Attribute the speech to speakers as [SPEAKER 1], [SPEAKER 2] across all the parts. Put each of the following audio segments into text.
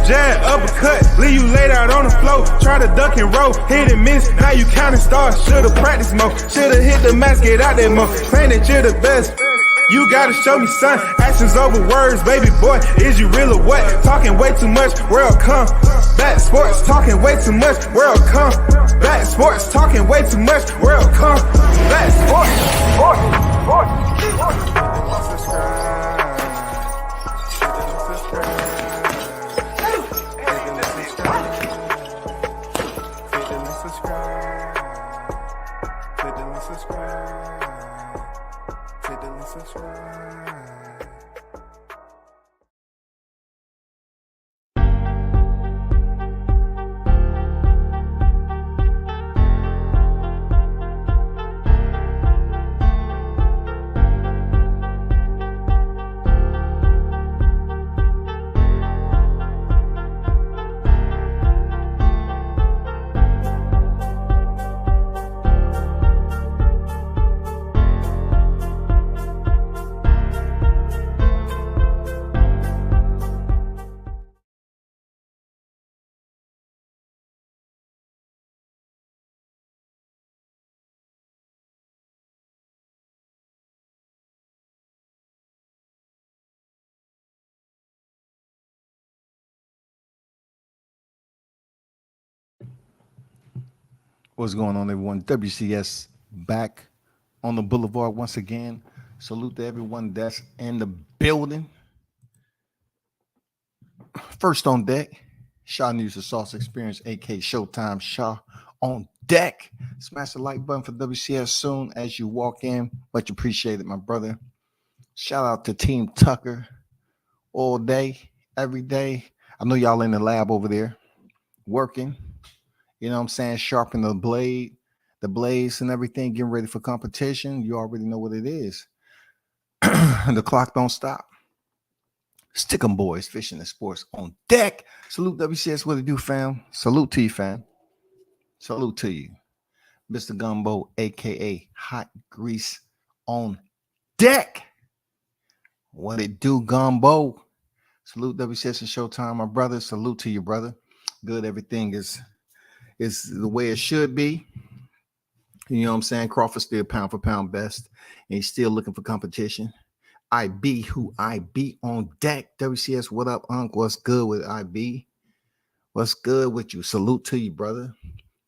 [SPEAKER 1] jab, uppercut, leave you laid out on the floor. Try to duck and roll, hit and miss, now you counting stars. Should've practiced more, should've hit the mask, get out there more. Claim that you're the best. You gotta show me, son. Actions over words, baby boy. Is you real or what? Talking way too much, world come. Back sports, talking way too much, world come. Back sports, talking way too much, world come. Back
[SPEAKER 2] What's going on, everyone? WCS back on the boulevard once again. Salute to everyone that's in the building. First on deck, Shaw News, the Sauce Experience, AK Showtime Shaw on deck. Smash the like button for WCS soon as you walk in. Much appreciated, my brother. Shout out to Team Tucker all day, every day. I know y'all in the lab over there working. You know what I'm saying? Sharpen the blades and everything, getting ready for competition. You already know what it is. The clock don't stop. Stick 'em boys, fishing and sports on deck. Salute WCS, what it do, fam? Salute to you, fam. Salute to you. Mr. Gumbo, a.k.a. Hot Grease on deck. What it do, Gumbo? Salute WCS and Showtime, my brother. Salute to you, brother. Good, everything is the way it should be. You know what I'm saying? Crawford still pound for pound best, and he's still looking for competition. IB, who IB on deck. WCS, what up, Unc? What's good with IB? What's good with you? Salute to you, brother.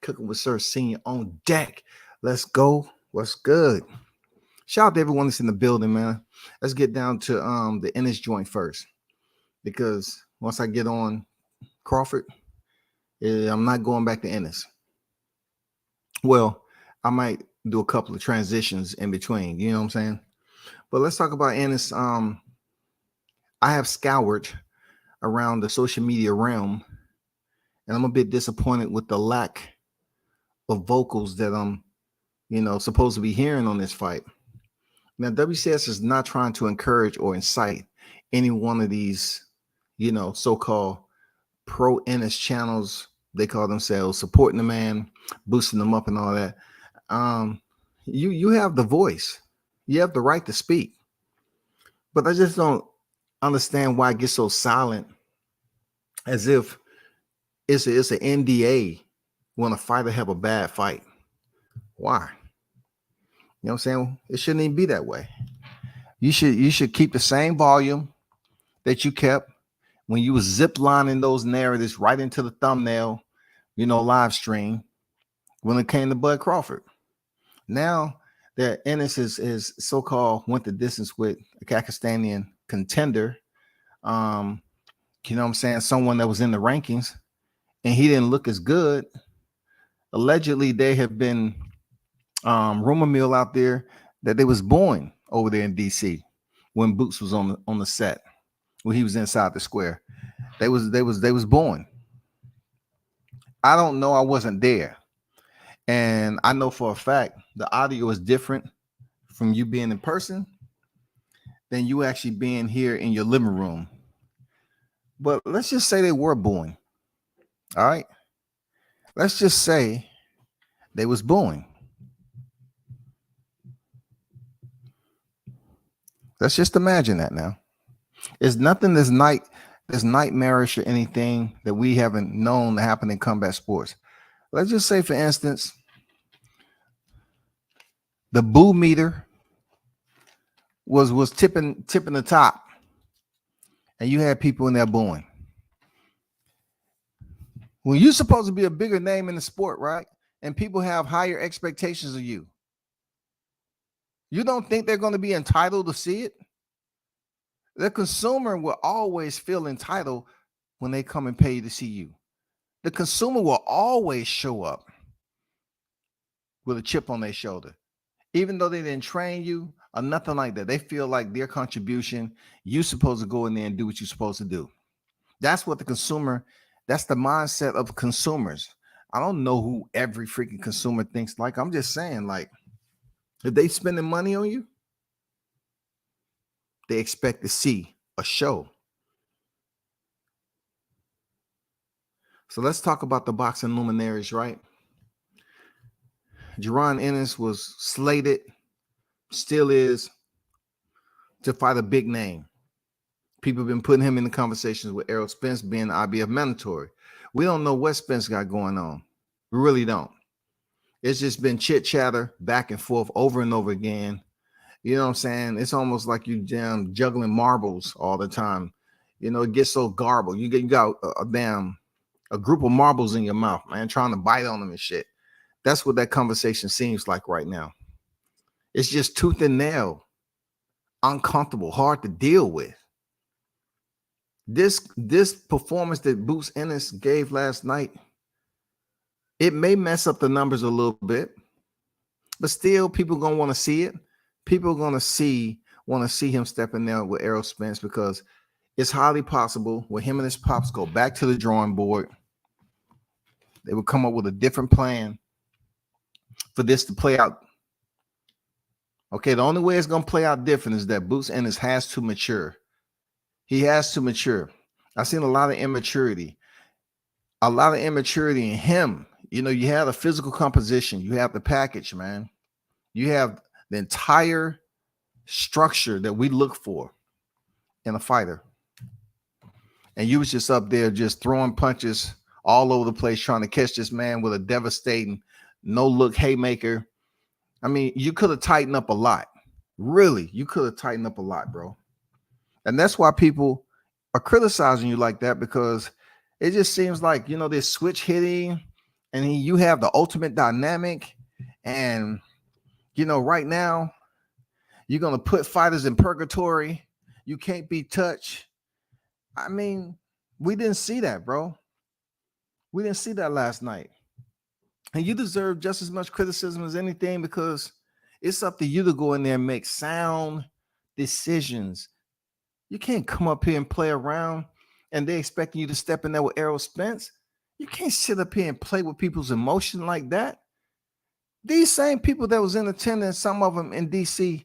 [SPEAKER 2] Cooking with Sir Senior on deck. Let's go. What's good? Shout out to everyone that's in the building, man. Let's get down to the Ennis joint first, because once I get on Crawford, I'm not going back to Ennis. Well, I might do a couple of transitions in between. You know what I'm saying? But let's talk about Ennis. I have scoured around the social media realm, and I'm a bit disappointed with the lack of vocals that I'm, supposed to be hearing on this fight. Now, WCS is not trying to encourage or incite any one of these, so-called pro Ennis channels. They call themselves supporting the man, boosting them up and all that. You have the voice. You have the right to speak. But I just don't understand why it gets so silent, as if it's an NDA when a fighter have a bad fight. Why? You know what I'm saying? It shouldn't even be that way. You should keep the same volume that you kept when you was zip lining those narratives right into the thumbnail, live stream when it came to Bud Crawford. Now that Ennis is so-called went the distance with a Pakistani contender, you know what I'm saying, someone that was in the rankings, and he didn't look as good. Allegedly, they have been rumor mill out there that they was born over there in DC when Boots was on the set, when he was inside the square. They was born. I don't know. I wasn't there. And I know for a fact the audio is different from you being in person than you actually being here in your living room. But let's just say they were born. All right. Let's just say they was born. Let's just imagine that now. It's nothing that's that's nightmarish or anything that we haven't known to happen in combat sports. Let's just say, for instance, the boo meter was tipping the top, and you had people in there booing. When you're supposed to be a bigger name in the sport, right? And people have higher expectations of you. You don't think they're going to be entitled to see it? The consumer will always feel entitled when they come and pay to see you. The consumer will always show up with a chip on their shoulder, even though they didn't train you or nothing like that. They feel like their contribution, you're supposed to go in there and do what you're supposed to do. That's what the consumer, that's the mindset of consumers. I don't know who every freaking consumer thinks like. I'm just saying, like, if they spending money on you, they expect to see a show. So let's talk about the boxing luminaries, right? Ennis was slated, still is, to fight a big name. People have been putting him in the conversations with Errol Spence being the IBF mandatory. We don't know what Spence got going on. We really don't. It's just been chit chatter back and forth over and over again. You know what I'm saying? It's almost like you juggling marbles all the time. You know, it gets so garbled. You got a group of marbles in your mouth, man, trying to bite on them and shit. That's what that conversation seems like right now. It's just tooth and nail, uncomfortable, hard to deal with. This performance that Boots Ennis gave last night, it may mess up the numbers a little bit, but still people gonna want to see it. People are gonna want to see him step in there with Errol Spence, because it's highly possible when him and his pops go back to the drawing board, they will come up with a different plan for this to play out. Okay, the only way it's gonna play out different is that Boots Ennis has to mature. He has to mature. I've seen a lot of immaturity in him. You know, you have the physical composition, you have the package, man. You have the entire structure that we look for in a fighter. And you was just up there just throwing punches all over the place, trying to catch this man with a devastating no-look haymaker. I mean, you could have tightened up a lot. Really, you could have tightened up a lot, bro. And that's why people are criticizing you like that, because it just seems like, you know, this switch hitting, and you have the ultimate dynamic. And, you know, right now, you're going to put fighters in purgatory. You can't be touched. I mean, we didn't see that, bro. We didn't see that last night. And you deserve just as much criticism as anything, because it's up to you to go in there and make sound decisions. You can't come up here and play around and they expecting you to step in there with Errol Spence. You can't sit up here and play with people's emotion like that. These same people that was in attendance, some of them in DC,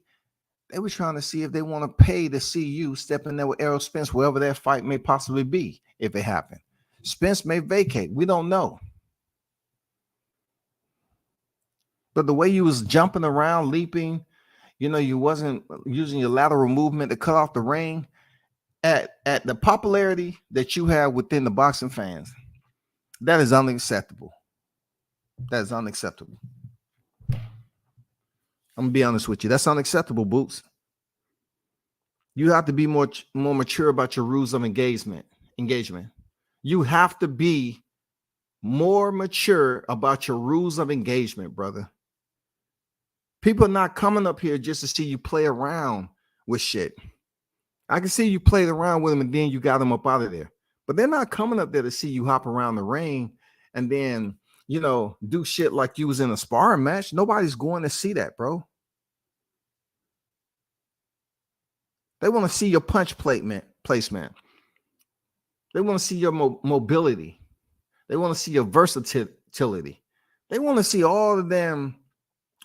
[SPEAKER 2] they were trying to see if they want to pay to see you step in there with Errol Spence, wherever that fight may possibly be, if it happened. Spence may vacate. We don't know. But the way you was jumping around, leaping, you know, you wasn't using your lateral movement to cut off the ring, at the popularity that you have within the boxing fans, that is unacceptable. That is unacceptable. I'm gonna be honest with you. That's unacceptable, Boots. You have to be more mature about your rules of engagement. You have to be more mature about your rules of engagement, brother. People are not coming up here just to see you play around with shit. I can see you played around with them and then you got them up out of there. But they're not coming up there to see you hop around the ring and then, you know, do shit like you was in a sparring match. Nobody's going to see that, bro. They want to see your punch placement. They want to see your mobility. They want to see your versatility. They want to see all the damn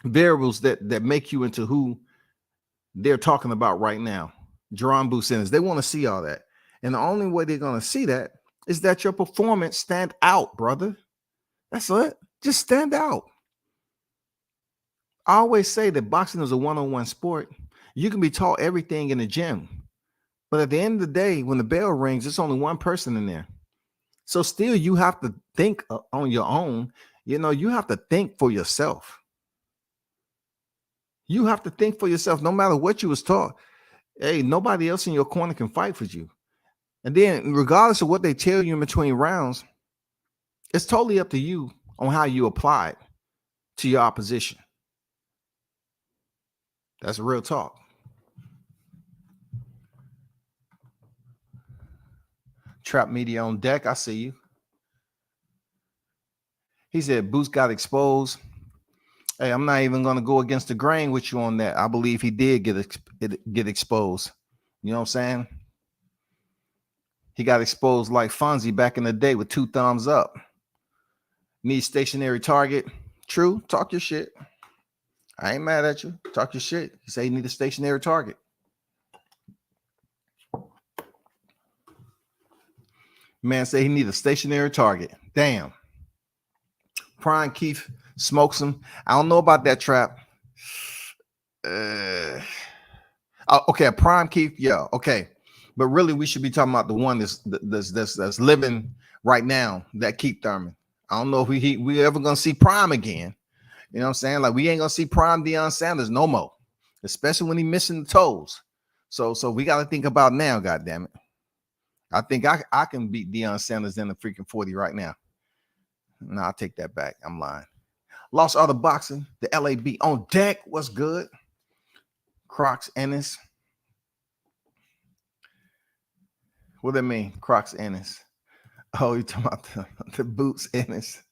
[SPEAKER 2] variables that make you into who they're talking about right now. Jerron Boots Ennis. They want to see all that. And the only way they're going to see that is that your performance stand out, brother. That's it. Just stand out. I always say that boxing is a one-on-one sport. You can be taught everything in the gym, But at the end of the day, when the bell rings, it's only one person in there. So still, you have to think on your own. You know, you have to think for yourself. You have to think for yourself, no matter what you was taught. Hey, nobody else in your corner can fight for you. And then, regardless of what they tell you in between rounds, it's totally up to you on how you apply it to your opposition. That's real talk. Trap Media on deck. I see you. He said Boots got exposed. Hey, I'm not even going to go against the grain with you on that. I believe he did get exposed. You know what I'm saying? He got exposed like Fonzie back in the day with 2 thumbs up. Need stationary target. True. Talk your shit. I ain't mad at you. Talk your shit. You say you need a stationary target. Man say he need a stationary target. Damn. Prime Keith smokes him. I don't know about that trap. Okay, Prime Keith, yeah, okay. But really, we should be talking about the one that's living right now, that Keith Thurman. I don't know if we ever gonna see Prime again. You know what I'm saying? Like, we ain't gonna see Prime Deion Sanders no more, especially when he missing the toes. So we got to think about now. God damn it! I think I can beat Deion Sanders in the freaking 40 right now. No, I'll take that back. I'm lying. Lost Other Boxing, the LAB on deck. What's good? Crocs Ennis. What that mean? Crocs Ennis. Oh, you talking about the Boots Ennis.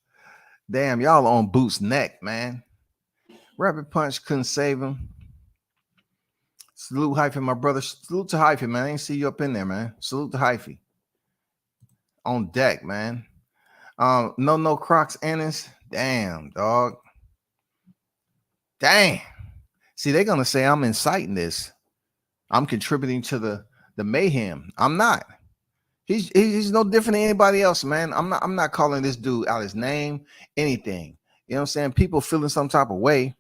[SPEAKER 2] Damn, y'all on Boots' neck, man. Rapid Punch couldn't save him. Salute Hyphy, my brother. Salute to Hyphy, man. I ain't see you up in there, man. Salute to Hyphy. On deck, man. No Crocs Ennis. Damn, dog. Damn. See, they're gonna say I'm inciting this. I'm contributing to the mayhem. I'm not. He's no different than anybody else, man. I'm not calling this dude out his name, anything. You know what I'm saying? People feeling some type of way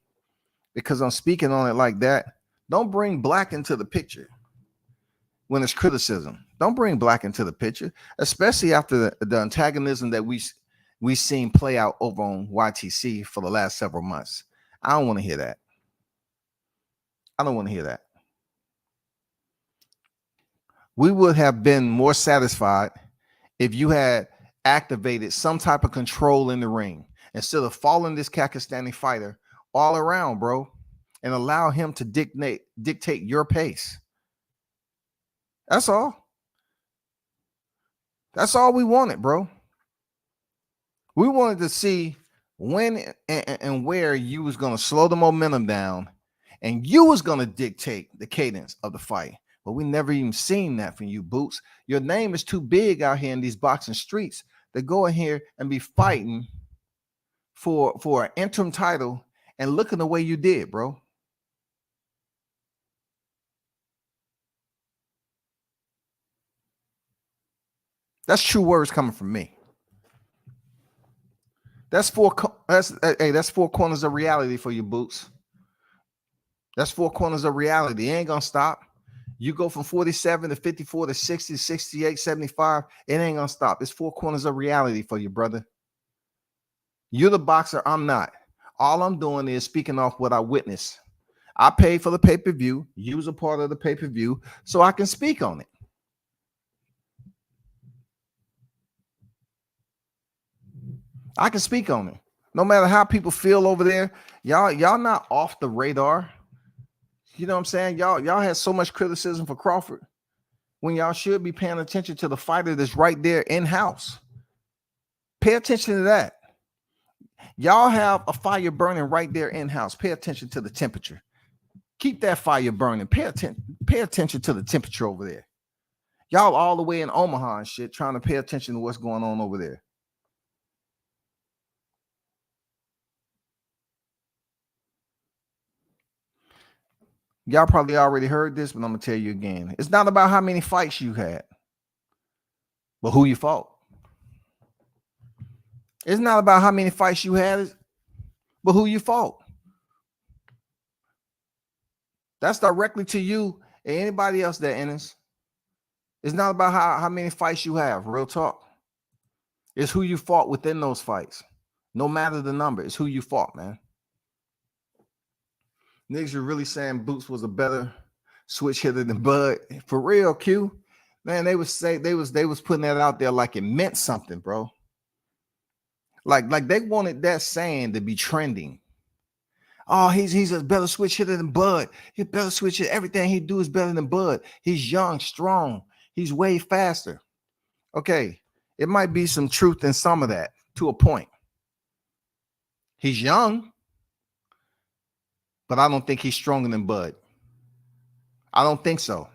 [SPEAKER 2] because I'm speaking on it like that. Don't bring black into the picture when it's criticism. Don't bring black into the picture, especially after the antagonism that we seen play out over on YTC for the last several months. I don't want to hear that. I don't want to hear that. We would have been more satisfied if you had activated some type of control in the ring instead of following this Pakistani fighter all around, bro, and allow him to dictate your pace. That's all. That's all we wanted, bro. We wanted to see when and where you was going to slow the momentum down and you was going to dictate the cadence of the fight. But we never even seen that from you, Boots. Your name is too big out here in these boxing streets to go in here and be fighting for an interim title and looking the way you did, bro. That's true words coming from me. That's four corners of reality for you, Boots. That's 4 corners of reality. It ain't gonna stop. You go from 47 to 54 to 60, 68, 75. It ain't gonna stop. It's 4 corners of reality for you, brother. You're the boxer. I'm not. All I'm doing is speaking off what I witnessed. I paid for the pay-per-view. You was a part of the pay-per-view, so I can speak on it. I can speak on it. No matter how people feel over there, y'all not off the radar. You know what I'm saying? Y'all had so much criticism for Crawford when y'all should be paying attention to the fighter that's right there in-house. Pay attention to that. Y'all have a fire burning right there in-house. Pay attention to the temperature. Keep that fire burning. Pay attention to the temperature over there. Y'all all the way in Omaha and shit trying to pay attention to what's going on over there. Y'all probably already heard this, but I'm going to tell you again. It's not about how many fights you had, but who you fought. It's not about how many fights you had, but who you fought. That's directly to you and anybody else that Ennis. It's not about how many fights you have. Real talk. It's who you fought within those fights. No matter the number, it's who you fought, man. Niggas are really saying Boots was a better switch hitter than Bud. For real, Q. Man, they was putting that out there like it meant something, bro. Like they wanted that saying to be trending. Oh, he's a better switch hitter than Bud. He's better switch hitter. Everything he do is better than Bud. He's young, strong. He's way faster. Okay, it might be some truth in some of that to a point. He's young, but I don't think he's stronger than Bud. I don't think so.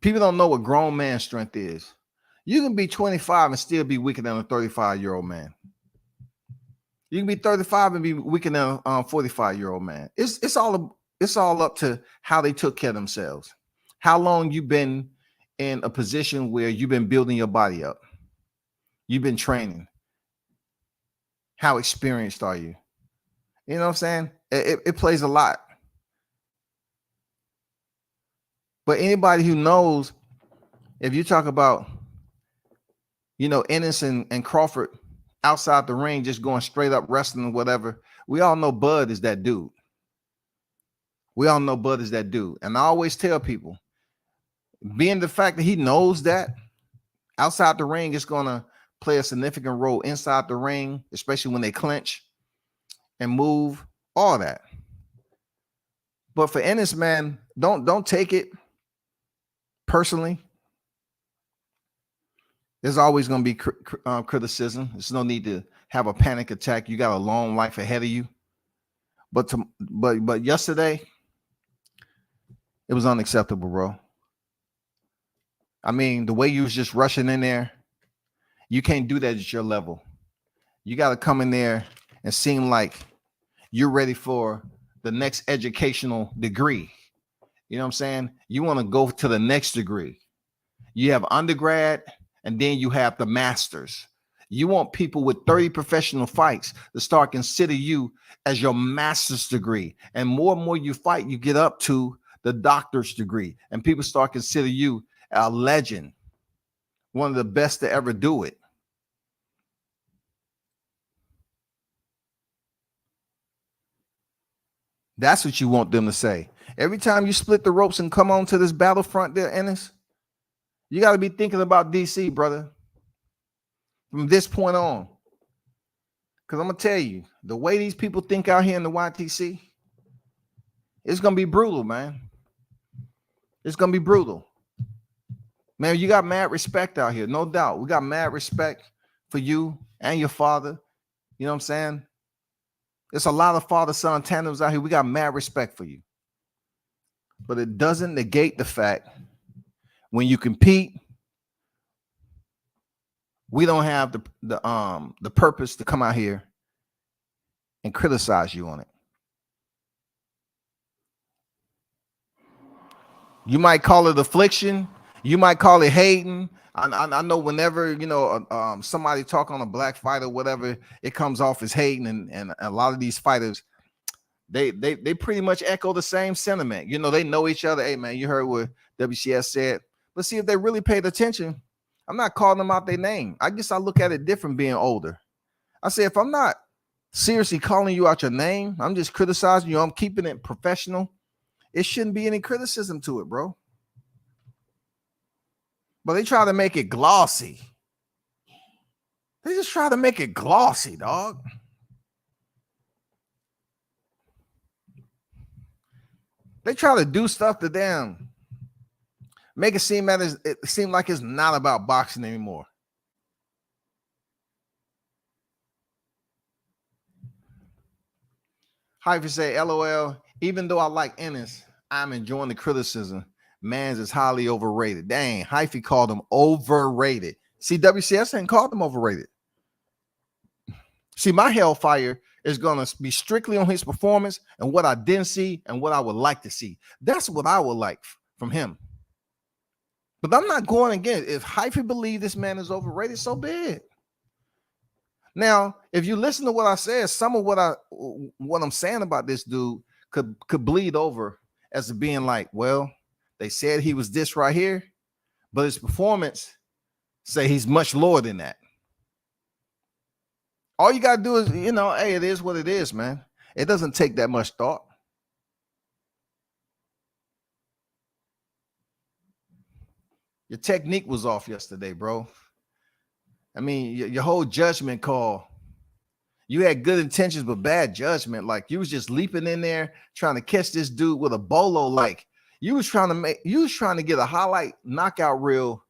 [SPEAKER 2] People don't know what grown man strength is. You can be 25 and still be weaker than a 35-year-old man. You can be 35 and be weaker than a 45-year-old man. It's all up to how they took care of themselves. How long you've been in a position where you've been building your body up. You've been training. How experienced are you? You know what I'm saying? It plays a lot. But anybody who knows, if you talk about, Ennis and Crawford outside the ring, just going straight up wrestling or whatever, we all know Bud is that dude. And I always tell people, being the fact that he knows that outside the ring is going to play a significant role inside the ring, especially when they clinch and move, all that. But for Ennis, man, don't take it personally. There's always going to be criticism. There's no need to have a panic attack. You got a long life ahead of you. But yesterday, it was unacceptable, bro. I mean, the way you was just rushing in there, you can't do that at your level. You got to come in there and seem like you're ready for the next educational degree. You know what I'm saying? You want to go to the next degree. You have undergrad, and then you have the masters. You want people with 30 professional fights to start consider you as your master's degree. And more you fight, you get up to the doctor's degree. And people start consider you a legend, one of the best to ever do it. That's what you want them to say. Every time you split the ropes and come on to this battlefront there, Ennis, you got to be thinking about DC, brother, from this point on. Because I'm going to tell you, the way these people think out here in the YTC, it's going to be brutal, man. It's going to be brutal. Man, you got mad respect out here, no doubt. We got mad respect for you and your father. You know what I'm saying? There's a lot of father-son tandems out here. We got mad respect for you. But it doesn't negate the fact when you compete, we don't have the purpose to come out here and criticize you on it. You might call it affliction. You might call it hating. I know whenever, somebody talk on a black fighter, whatever, it comes off as hating. And a lot of these fighters, they pretty much echo the same sentiment. They know each other. Hey, man, you heard what WCS said. But see, if they really paid attention, I'm not calling them out their name. I guess I look at it different being older. I say, if I'm not seriously calling you out your name, I'm just criticizing you, I'm keeping it professional, it shouldn't be any criticism to it, bro. But they try to make it glossy. They just try to make it glossy, dog. They try to do stuff to them, make it seem like it's not about boxing anymore. Hyphy say, LOL, even though I like Ennis, I'm enjoying the criticism. Mans is highly overrated. Dang, Hyphy called him overrated. See, WCS ain't called him overrated. See, my hellfire is going to be strictly on his performance and what I didn't see and what I would like to see. That's what I would like from him. But I'm not going again. If Hyphy believe this man is overrated, so be it. Now, if you listen to what I said, some of what I'm saying about this dude could bleed over as being like, well, they said he was this right here, but his performance say he's much lower than that. All you got to do is, hey, it is what it is, man. It doesn't take that much thought. Your technique was off yesterday, bro. I mean, your whole judgment call. You had good intentions, but bad judgment. Like, you was just leaping in there trying to catch this dude with a bolo. Like, you was trying to get a highlight knockout reel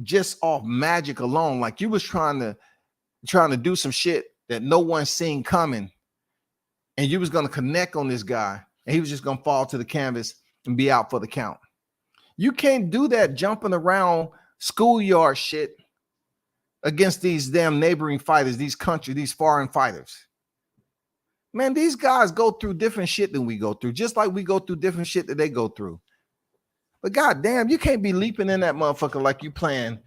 [SPEAKER 2] just off magic alone. Like, you was trying to do some shit that no one's seen coming. And you was going to connect on this guy, and he was just going to fall to the canvas and be out for the count. You can't do that jumping around schoolyard shit against these damn neighboring fighters, these foreign fighters. Man, these guys go through different shit than we go through, just like we go through different shit that they go through. But goddamn, you can't be leaping in that motherfucker like you playing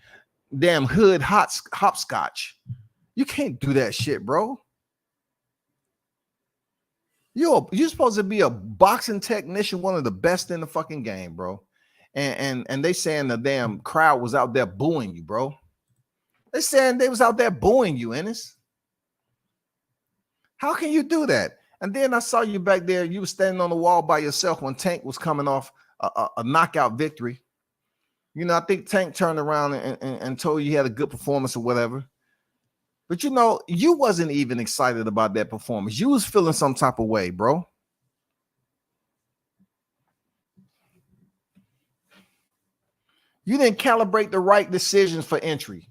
[SPEAKER 2] damn hood hopscotch. You can't do that shit, bro. You're supposed to be a boxing technician, one of the best in the fucking game, bro. And they saying the damn crowd was out there booing you, bro. They saying they was out there booing you, Ennis. How can you do that? And then I saw you back there. You were standing on the wall by yourself when Tank was coming off a knockout victory. I think Tank turned around and told you he had a good performance or whatever. But you wasn't even excited about that performance. You was feeling some type of way, bro. You didn't calibrate the right decisions for entry.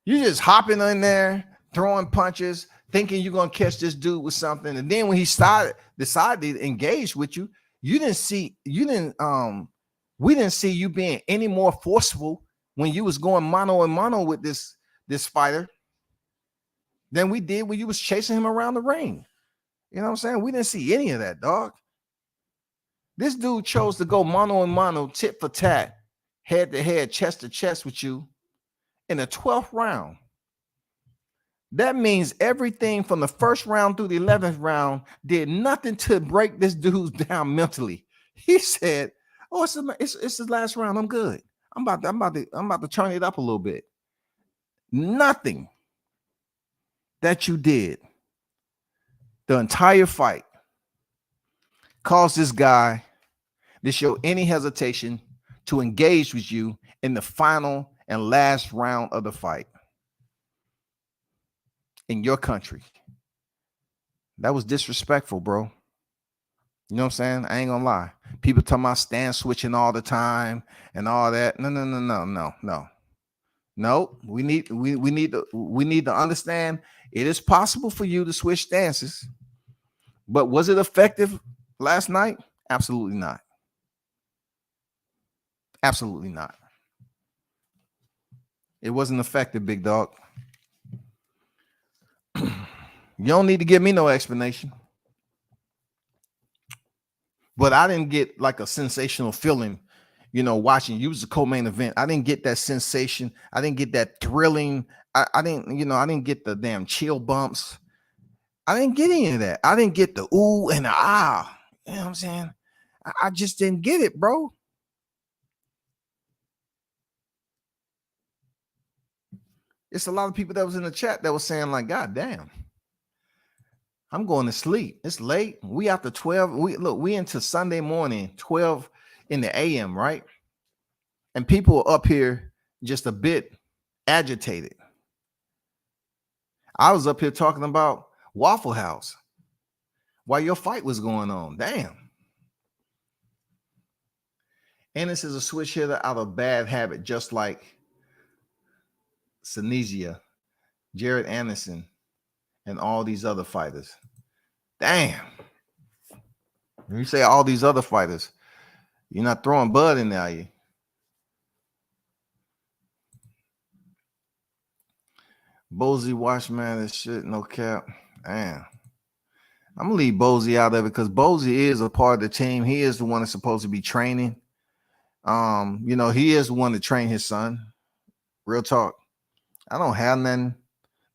[SPEAKER 2] You just hopping in there, throwing punches, thinking you're gonna catch this dude with something. And then when he decided to engage with you, we didn't see you being any more forceful when you was going mano a mano with this fighter than we did when you was chasing him around the ring. You know what I'm saying? We didn't see any of that, dog. This dude chose to go mano a mano, tit for tat, head to head, chest to chest with you in the 12th round. That means everything from the first round through the 11th round did nothing to break this dude down mentally. He said, "Oh, it's the last round. I'm good. I'm about to turn it up a little bit." Nothing that you did the entire fight caused this guy to show any hesitation to engage with you in the final and last round of the fight in your country. That was disrespectful, bro. You know what I'm saying? I ain't gonna lie. People talking about stand switching all the time and all that. No. We need to understand it is possible for you to switch stances. But was it effective last night? Absolutely not. Absolutely not. It wasn't effective, big dog. You don't need to give me no explanation. But I didn't get like a sensational feeling, watching. You was the co-main event. I didn't get that sensation. I didn't get that thrilling. I didn't get the damn chill bumps. I didn't get any of that. I didn't get the ooh and the ah. You know what I'm saying? I just didn't get it, bro. It's a lot of people that was in the chat that was saying like, God damn, I'm going to sleep. It's late. We after 12. We into Sunday morning, 12 in the AM, right? And people are up here just a bit agitated. I was up here talking about Waffle House while your fight was going on. Damn. Ennis is a switch hitter out of bad habit, just like Sinisia, Jared Anderson, and all these other fighters. Damn. When you say all these other fighters, you're not throwing Bud in there, are you? Bozy Watchman, this shit, no cap. Damn. I'm gonna leave Bozy out of it because Bozy is a part of the team. He is the one that's supposed to be training. He is the one to train his son. Real talk. I don't have nothing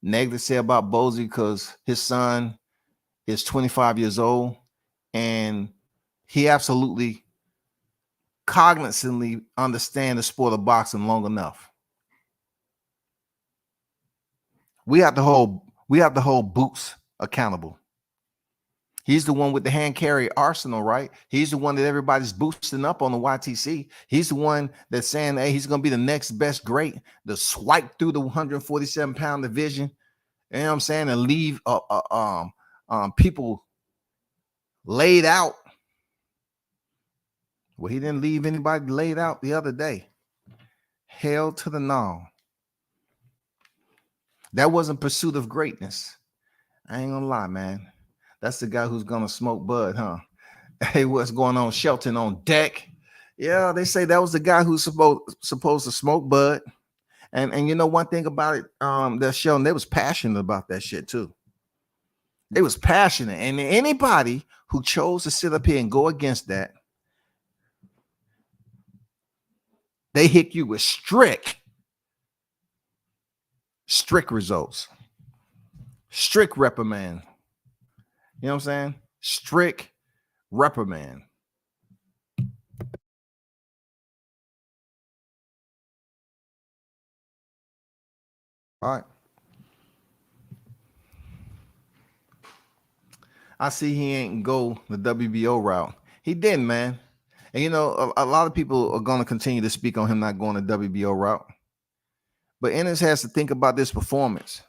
[SPEAKER 2] negative to say about Bozy because his son is 25 years old and he absolutely cognizantly understand the sport of boxing long enough. We have to hold Boots accountable. He's the one with the hand carry arsenal, right? He's the one that everybody's boosting up on the YTC. He's the one that's saying, hey, he's going to be the next best great, the swipe through the 147-pound division. You know what I'm saying? And leave people laid out. Well, he didn't leave anybody laid out the other day. Hell to the no. That wasn't pursuit of greatness. I ain't gonna lie, man. That's the guy who's gonna smoke bud, huh? Hey, what's going on? Shelton on deck. Yeah, they say that was the guy who's supposed to smoke bud. And you know one thing about it, that Shelton, they was passionate about that shit too. They was passionate. And anybody who chose to sit up here and go against that, they hit you with strict results, strict reprimand. You know what I'm saying? Strict reprimand. All right. I see he ain't go the WBO route. He didn't, man. And, you know, a lot of people are going to continue to speak on him not going the WBO route. But Ennis has to think about this performance.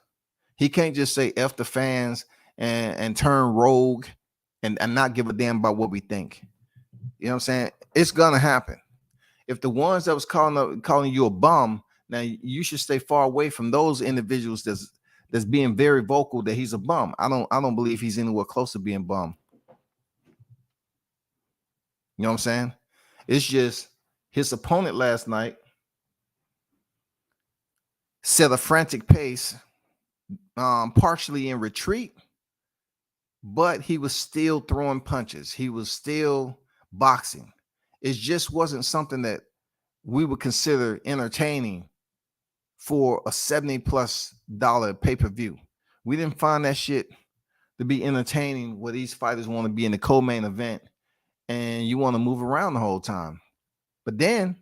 [SPEAKER 2] He can't just say F the fans and turn rogue and not give a damn about what we think. You know what I'm saying? It's going to happen. If the ones that was calling you a bum, now you should stay far away from those individuals that's being very vocal that he's a bum. I don't believe he's anywhere close to being bum. You know what I'm saying? It's just his opponent last night set a frantic pace, partially in retreat, but he was still throwing punches. He was still boxing. It just wasn't something that we would consider entertaining for a $70+ pay-per-view. We didn't find that shit to be entertaining where these fighters want to be in the co-main event and you want to move around the whole time. But then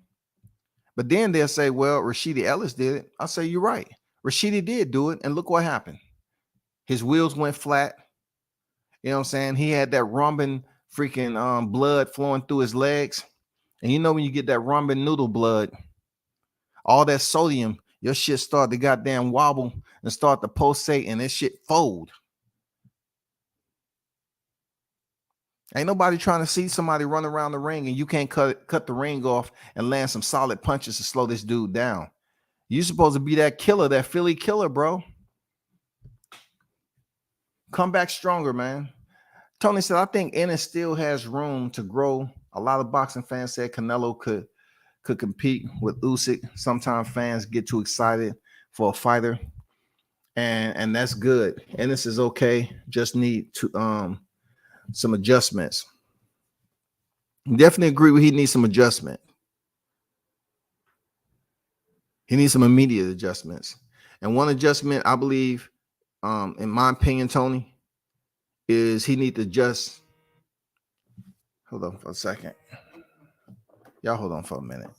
[SPEAKER 2] they'll say, well, Rashidi Ellis did it. I'll say, you're right. Rashidi did do it. And look what happened. His wheels went flat. You know what I'm saying? He had that rumbling freaking blood flowing through his legs. And you know, when you get that rumbling noodle blood, all that sodium, your shit start to goddamn wobble and start to pulsate and that shit fold. Ain't nobody trying to see somebody run around the ring and you can't cut the ring off and land some solid punches to slow this dude down. You supposed to be that killer, that Philly killer, bro. Come back stronger, man. Tony said, I think Ennis still has room to grow. A lot of boxing fans said Canelo could compete with Usyk. Sometimes fans get too excited for a fighter, and that's good. Ennis is okay. Just need to some adjustments. Definitely agree with he needs some adjustment. He needs some immediate adjustments. And one adjustment, I believe, in my opinion, Tony, is he need to just hold on for a second. Y'all hold on for a minute.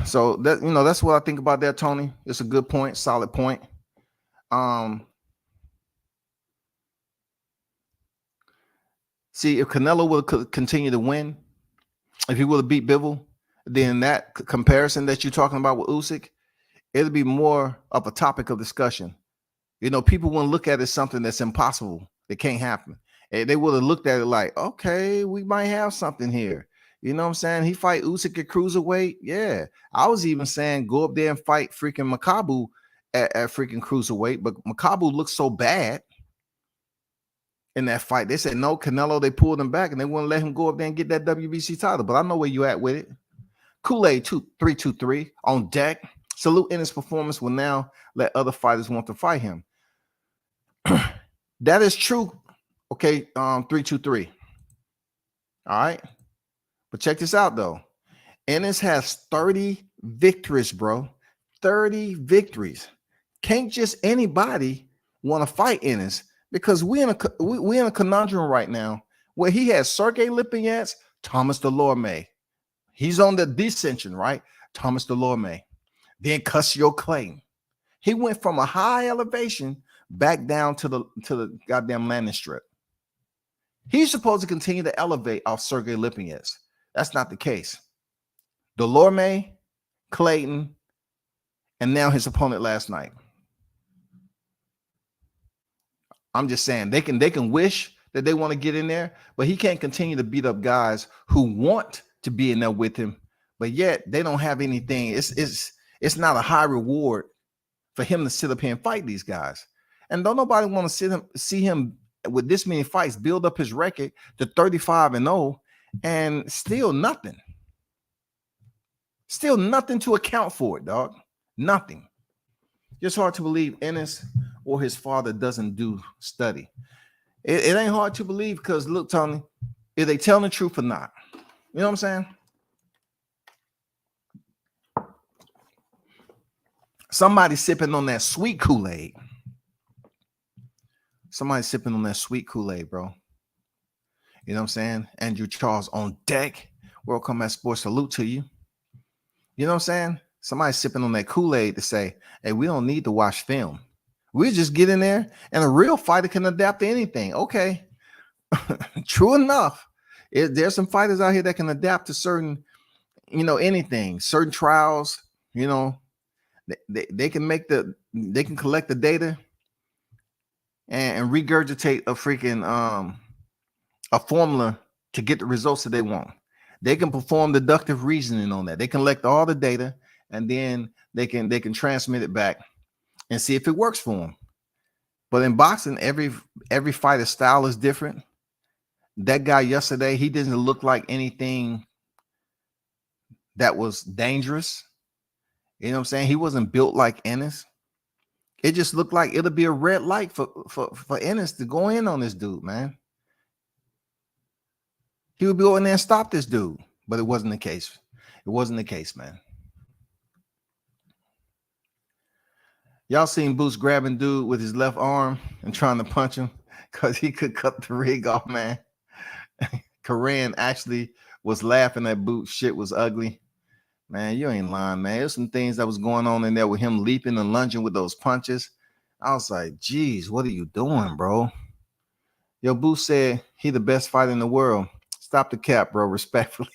[SPEAKER 2] So that, you know, that's what I think about that, Tony. It's a good point, solid point. See, if Canelo would continue to win, if he would have beat Bivol, then that comparison that you're talking about with Usyk, it'll be more of a topic of discussion. You know, people wouldn't look at it as something that's impossible, that can't happen. And they would have looked at it like, okay, we might have something here. You know what I'm saying? He fight Usyk at cruiserweight. Yeah. I was even saying go up there and fight freaking Makabu at freaking cruiserweight, but Makabu looked so bad in that fight. They said no, Canelo, they pulled him back and they wouldn't let him go up there and get that WBC title. But I know where you at with it. Kool-Aid 323 on deck. Salute Ennis performance will now let other fighters want to fight him. That is true. Okay, 323. All right. But check this out though. Ennis has 30 victories, bro. 30 victories. Can't just anybody want to fight Ennis because we in a conundrum right now where he has Sergey Lipinets, Thomas Delorme. He's on the descension, right? Thomas Delorme. Then Cussio Clayton. He went from a high elevation back down to the goddamn landing strip. He's supposed to continue to elevate off Sergey Lipinets. That's not the case. Delorme, Clayton, and now his opponent last night. I'm just saying they can wish that they want to get in there, but he can't continue to beat up guys who want to be in there with him, but yet they don't have anything. It's not a high reward for him to sit up here and fight these guys. And don't nobody want to see him with this many fights build up his record to 35-0 and still nothing. Still nothing to account for it, dog. Nothing. It's hard to believe Ennis or his father doesn't do study. It ain't hard to believe because look, Tony, is they telling the truth or not? You know what I'm saying? Somebody sipping on that sweet Kool-Aid. Somebody sipping on that sweet Kool-Aid, bro. You know what I'm saying? Andrew Charles on deck. World Combat Sports, salute to you. You know what I'm saying? Somebody sipping on that Kool-Aid to say, hey, we don't need to watch film. We just get in there and a real fighter can adapt to anything. Okay. True enough. There's some fighters out here that can adapt to certain, anything, certain trials, they can collect the data and regurgitate a freaking a formula to get the results that they want. They can perform deductive reasoning on that. They can collect all the data and then they can transmit it back and see if it works for them. But in boxing, every fighter's style is different. That guy yesterday, he didn't look like anything that was dangerous. You know what I'm saying? He wasn't built like Ennis. It just looked like it'll be a red light for Ennis to go in on this dude, man. He would go in there and stop this dude, but it wasn't the case. It wasn't the case, man. Y'all seen Boots grabbing dude with his left arm and trying to punch him because he could cut the rig off, man. Korean actually was laughing at Boots. Shit was ugly. Man, you ain't lying, man. There's some things that was going on in there with him leaping and lunging with those punches. I was like, geez, what are you doing, bro? Yo, Boots said he the best fighter in the world. Stop the cap, bro, respectfully.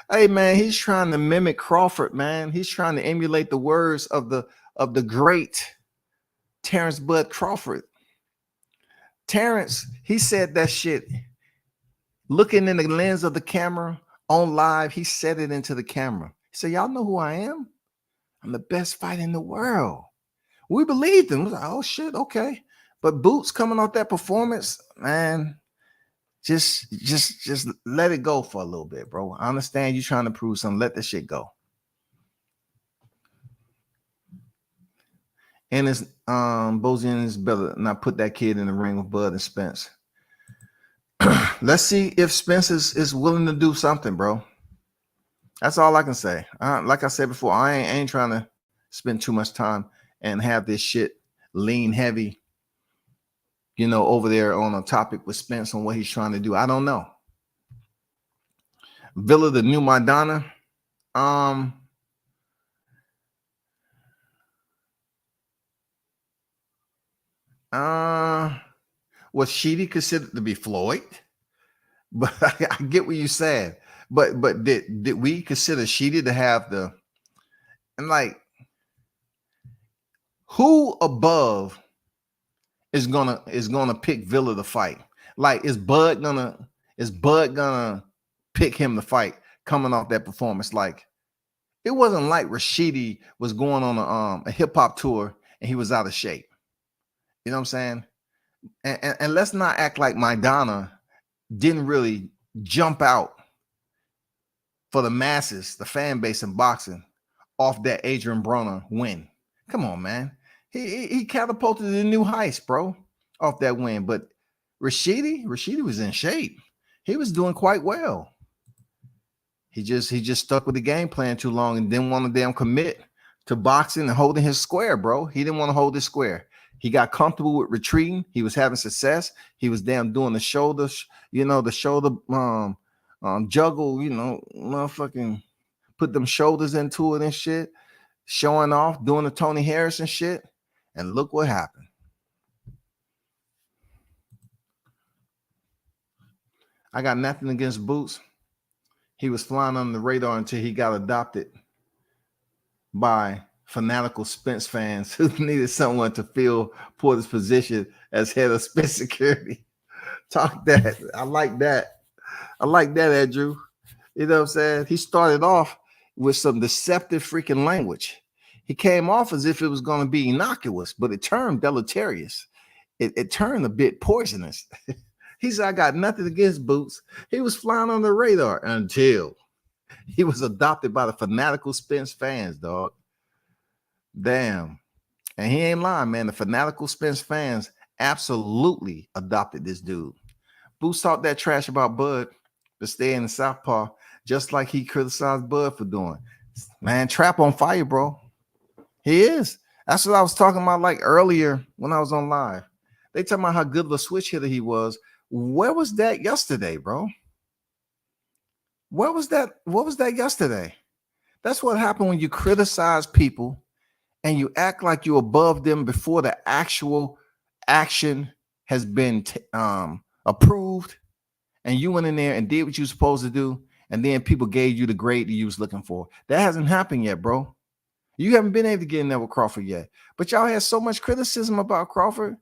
[SPEAKER 2] Hey, man, he's trying to mimic Crawford, man. He's trying to emulate the words of the great Terrence Bud Crawford. Terrence, he said that shit looking in the lens of the camera on live. He said it into the camera. He said, y'all know who I am? I'm the best fighter in the world. We believed him. We was like, oh, shit, okay. But Boots coming off that performance, man, just let it go for a little bit, bro. I understand you trying to prove something. Let that shit go. And it's Bozian is better not put that kid in the ring with Bud and Spence. Let's see if Spence is willing to do something, bro. That's all I can say. Like I said before, I ain't trying to spend too much time and have this shit lean heavy, over there on a topic with Spence on what he's trying to do. I don't know. Villa, the new Madonna. Was Sheedy considered to be Floyd? But I get what you said. But did we consider Sheedy to have the, and like, who above is gonna pick Villa to fight? Like, is Bud gonna pick him to fight coming off that performance? Like, it wasn't like Rashidi was going on a hip hop tour and he was out of shape. You know what I'm saying? And let's not act like Maidana didn't really jump out for the masses, the fan base in boxing, off that Adrian Broner win. Come on, man. He catapulted to new heights, bro, off that win. But Rashidi was in shape. He was doing quite well. He just stuck with the game plan too long and didn't want to damn commit to boxing and holding his square, bro. He didn't want to hold his square. He got comfortable with retreating. He was having success. He was damn doing the shoulders, the shoulder juggle, motherfucking put them shoulders into it and shit, showing off, doing the Tony Harris and shit. And look what happened. I got nothing against Boots. He was flying under the radar until he got adopted by fanatical Spence fans who needed someone to fill Porter's position as head of Spence security. Talk that. I like that. Andrew. You know what I'm saying? He started off with some deceptive freaking language. He came off as if it was going to be innocuous, but it turned deleterious. It turned a bit poisonous. He said, I got nothing against Boots. He was flying on the radar until he was adopted by the fanatical Spence fans, dog. Damn. And he ain't lying, man. The fanatical Spence fans absolutely adopted this dude. Boots talked that trash about Bud to stay in the Southpaw, just like he criticized Bud for doing. Man, Trap on fire, bro. He is. That's what I was talking about like earlier when I was on live. They talking about how good of a switch hitter he was. Where was that yesterday, bro? Where was that? What was that yesterday? That's what happened when you criticize people and you act like you're above them before the actual action has been approved, and you went in there and did what you were supposed to do, and then people gave you the grade that you was looking for. That hasn't happened yet, bro. You haven't been able to get in there with Crawford yet. But y'all had so much criticism about Crawford.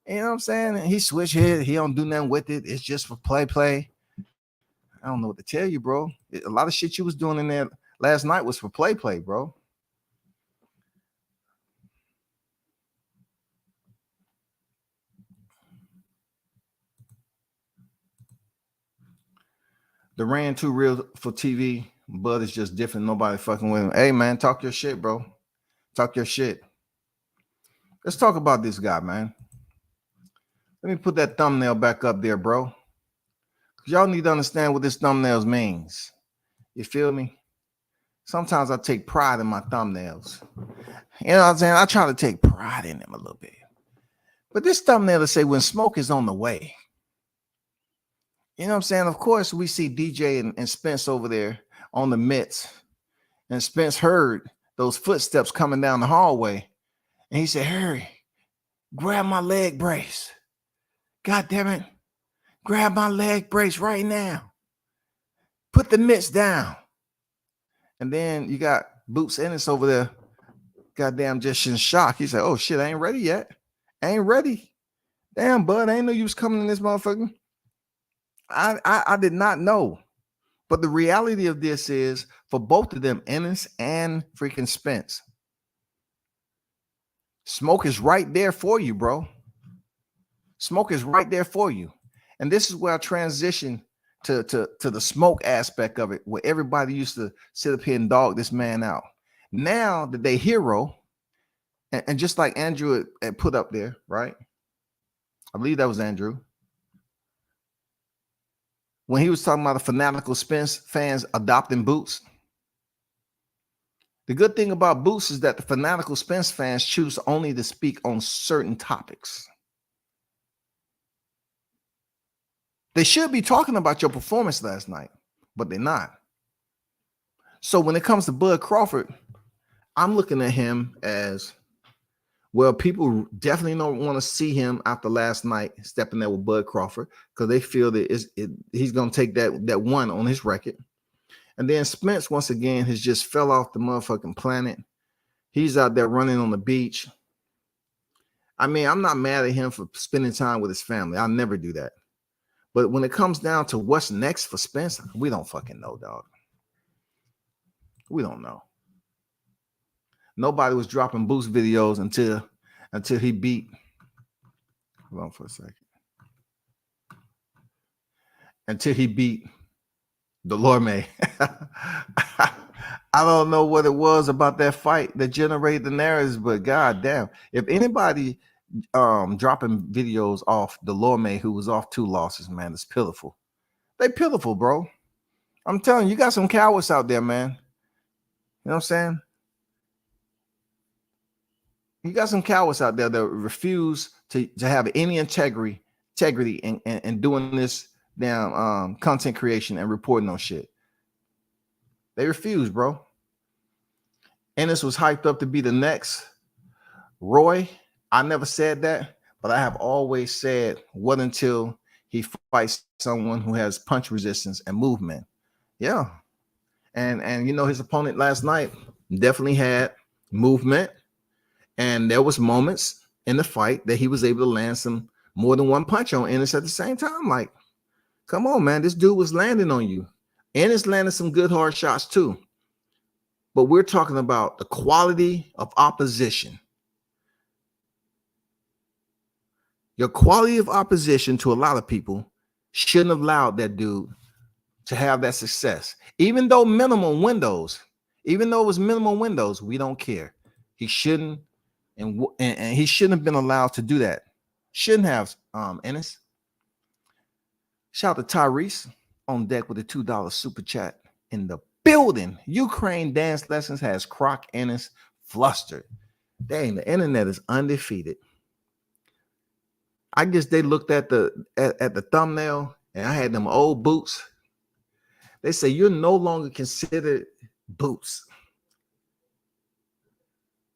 [SPEAKER 2] You know what I'm saying? He switch hit. He don't do nothing with it. It's just for play. I don't know what to tell you, bro. A lot of shit you was doing in there last night was for play, bro. The ran too real for TV. Bud is just different. Nobody fucking with him. Hey, man, talk your shit, bro. Talk your shit. Let's talk about this guy, man. Let me put that thumbnail back up there, bro. Because y'all need to understand what this thumbnails means. You feel me? Sometimes I take pride in my thumbnails. You know what I'm saying? I try to take pride in them a little bit. But this thumbnail to say when smoke is on the way. You know what I'm saying? Of course, we see DJ and Spence over there on the mitts. And Spence heard those footsteps coming down the hallway. And he said, Harry, grab my leg brace. God damn it. Grab my leg brace right now. Put the mitts down. And then you got Boots Ennis over there. Goddamn, just in shock. He said, oh shit, I ain't ready yet. I ain't ready. Damn, bud, I ain't know you was coming in this motherfucker. I did not know. But the reality of this is for both of them, Ennis and freaking Spence, smoke is right there for you, bro. Smoke is right there for you. And this is where I transition to the smoke aspect of it, where everybody used to sit up here and dog this man out. Now that they hero, and just like Andrew had put up there, right? I believe that was Andrew. When he was talking about the fanatical Spence fans adopting Boots. The good thing about Boots is that the fanatical Spence fans choose only to speak on certain topics. They should be talking about your performance last night, but they're not. So when it comes to Bud Crawford, I'm looking at him as Well, people definitely don't want to see him after last night stepping there with Bud Crawford because they feel that he's going to take that one on his record. And then Spence, once again, has just fell off the motherfucking planet. He's out there running on the beach. I mean, I'm not mad at him for spending time with his family. I'll never do that. But when it comes down to what's next for Spence, we don't fucking know, dog. We don't know. Nobody was dropping Boost videos until he beat. Hold on for a second. Until he beat Delorme. I don't know what it was about that fight that generated the narratives, but goddamn, if anybody dropping videos off Delorme, who was off 2 losses, man, it's pitiful. They pitiful, bro. I'm telling you, you got some cowards out there, man. You know what I'm saying? You got some cowards out there that refuse to have any integrity in doing this damn content creation and reporting on shit. They refuse, bro. Ennis was hyped up to be the next Roy. I never said that, but I have always said, what until he fights someone who has punch resistance and movement? Yeah. And you know, his opponent last night definitely had movement. And there was moments in the fight that he was able to land some more than one punch on Ennis at the same time. Like, come on, man. This dude was landing on you. Ennis landed some good hard shots too. But we're talking about the quality of opposition. Your quality of opposition to a lot of people shouldn't have allowed that dude to have that success. Even though it was minimum windows, we don't care. He shouldn't, and he shouldn't have been allowed to do that. Shouldn't have, Ennis. Shout out to Tyrese on deck with a $2 super chat in the building. Ukraine dance lessons has Croc Ennis flustered. Dang, the internet is undefeated. I guess they looked at the thumbnail and I had them old boots. They say you're no longer considered boots.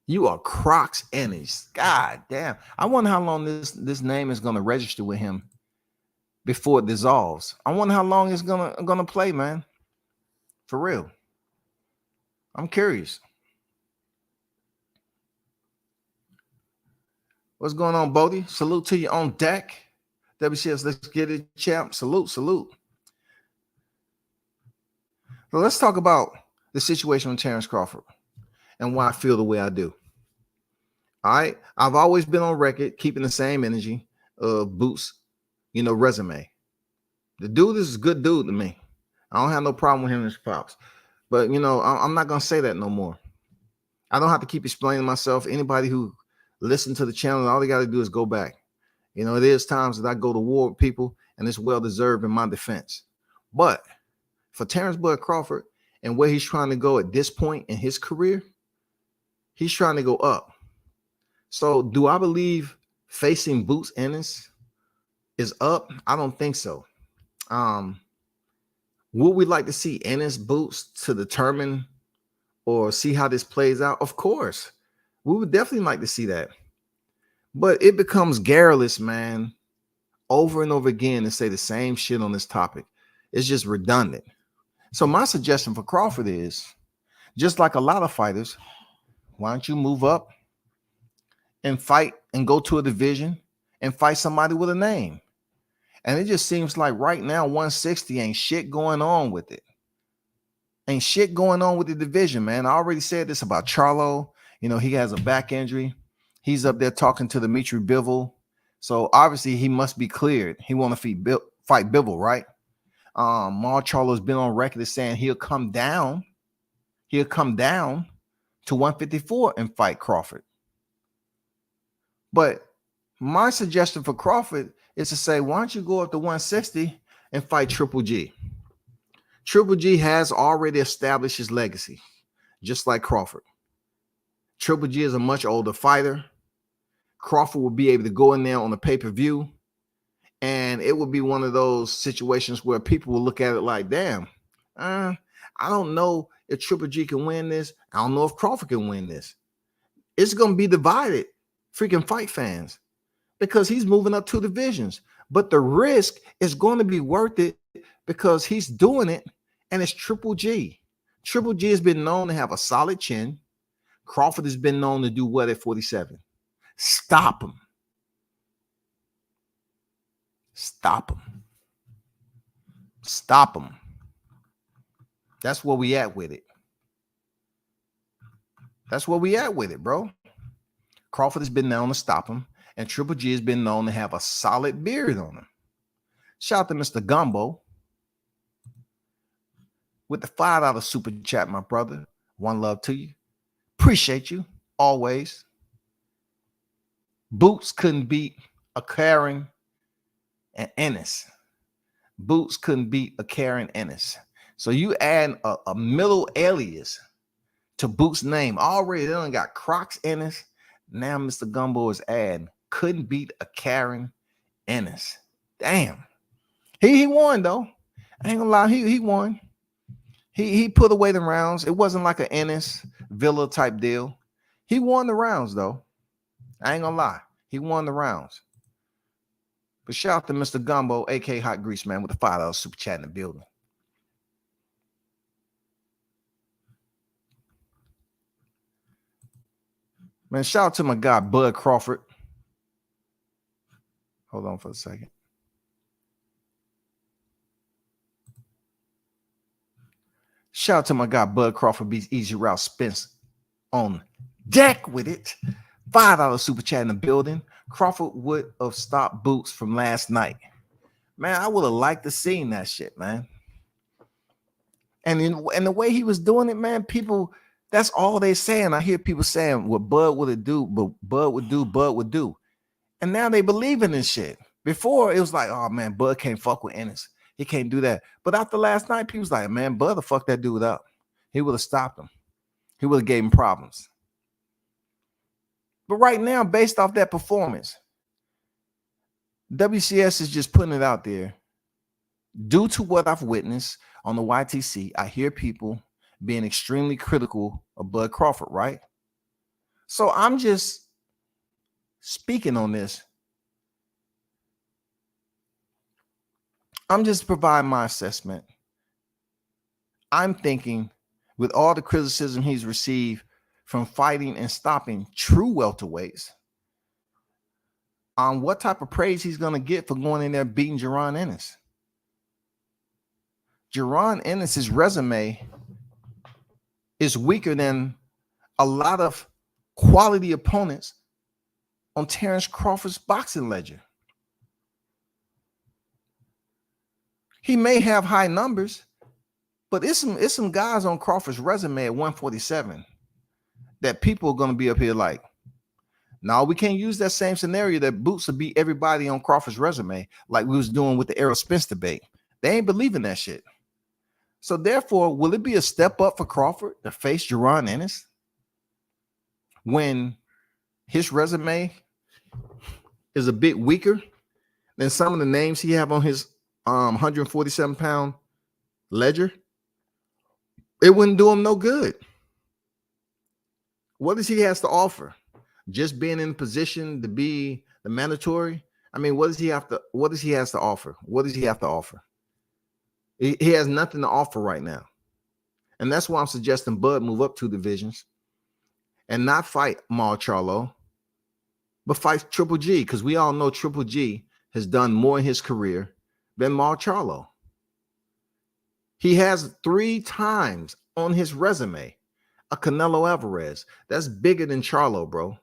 [SPEAKER 2] You are Crocs Ennis. God damn. I wonder how long this name is going to register with him before it dissolves. I wonder how long it's gonna play, man. For real. I'm curious. What's going on, Bodie? Salute to you on deck. WCS, let's get it, champ. Salute. So let's talk about the situation with Terrence Crawford and why I feel the way I do. All right. I've always been on record keeping the same energy of Boots, resume. The dude is a good dude to me. I don't have no problem with him and his pops. But, I'm not going to say that no more. I don't have to keep explaining myself. Anybody who listens to the channel, all they got to do is go back. It is times that I go to war with people, and it's well-deserved in my defense. But for Terrence Bud Crawford and where he's trying to go at this point in his career, he's trying to go up. So do I believe facing Boots Ennis is up? I don't think so. Would we like to see Ennis Boots to determine or see how this plays out? Of course. We would definitely like to see that. But it becomes garrulous, man, over and over again to say the same shit on this topic. It's just redundant. So my suggestion for Crawford is, just like a lot of fighters, why don't you move up and fight and go to a division and fight somebody with a name? And it just seems like right now 160 ain't shit going on with it. Ain't shit going on with the division, man. I already said this about Charlo. He has a back injury. He's up there talking to Dimitri Bivol. So obviously he must be cleared. He want to fight Bivol, right? Mar Charlo's been on record as saying he'll come down to 154 and fight Crawford. But my suggestion for Crawford is to say, why don't you go up to 160 and fight Triple G? Triple G has already established his legacy, just like Crawford. Triple G is a much older fighter. Crawford will be able to go in there on the pay-per-view, and it would be one of those situations where people will look at it like, damn, I don't know if Triple G can win this. I don't know if Crawford can win this. It's going to be divided freaking fight fans because he's moving up 2 divisions. But the risk is going to be worth it because he's doing it, and it's Triple G. Triple G has been known to have a solid chin. Crawford has been known to do what at 47? Stop him. Stop him. Stop him. That's where we at with it. That's where we at with it, bro. Crawford has been known to stop him, and Triple G has been known to have a solid beard on him. Shout out to Mr. Gumbo with the $5 super chat, my brother. One love to you. Appreciate you always. Boots couldn't beat a Karen and Ennis. Boots couldn't beat a Karen Ennis. So you add a middle alias to Boots' name. Already they done got Crocs Ennis. Now Mr. Gumbo is adding couldn't beat a Karen Ennis. Damn. He won though. I ain't gonna lie, he won. He put away the rounds. It wasn't like an Ennis Villa type deal. He won the rounds though. I ain't gonna lie. He won the rounds. But shout out to Mr. Gumbo, aka Hot Grease Man, with the $5 super chat in the building. Man, shout out to my guy, Bud Crawford. Hold on for a second. Shout out to my guy, Bud Crawford, beats Easy Route Spence on deck with it. $5 super chat in the building. Crawford would have stopped Boots from last night. Man, I would have liked to seen that shit, man. And the way he was doing it, man, people, that's all they saying. I hear people saying what Bud would do, but Bud would do. And now they believe in this shit. Before, it was like, oh, man, Bud can't fuck with Ennis. He can't do that. But after last night, people's like, man, Bud will fuck that dude up. He would have stopped him. He would have gave him problems. But right now, based off that performance, WCS is just putting it out there. Due to what I've witnessed on the YTC, I hear people being extremely critical of Bud Crawford, right? So I'm just speaking on this. I'm just providing my assessment. I'm thinking with all the criticism he's received from fighting and stopping true welterweights, on what type of praise he's going to get for going in there beating Jaron Ennis. Jaron Ennis's resume is weaker than a lot of quality opponents on Terrence Crawford's boxing ledger. He may have high numbers, but it's some guys on Crawford's resume at 147 that people are going to be up here like, no, we can't use that same scenario that Boots will beat everybody on Crawford's resume like we was doing with the Errol Spence debate. They ain't believing that shit. So therefore, will it be a step up for Crawford to face Jaron Ennis when his resume is a bit weaker than some of the names he have on his 147-pound ledger? It wouldn't do him no good. What does he has to offer? Just being in position to be the mandatory? I mean, what does he have to offer? What does he have to offer? He has nothing to offer right now. And that's why I'm suggesting Bud move up 2 divisions and not fight Mal Charlo, but fight Triple G, because we all know Triple G has done more in his career than Mal Charlo. He has 3 times on his resume a Canelo Alvarez. That's bigger than Charlo, bro.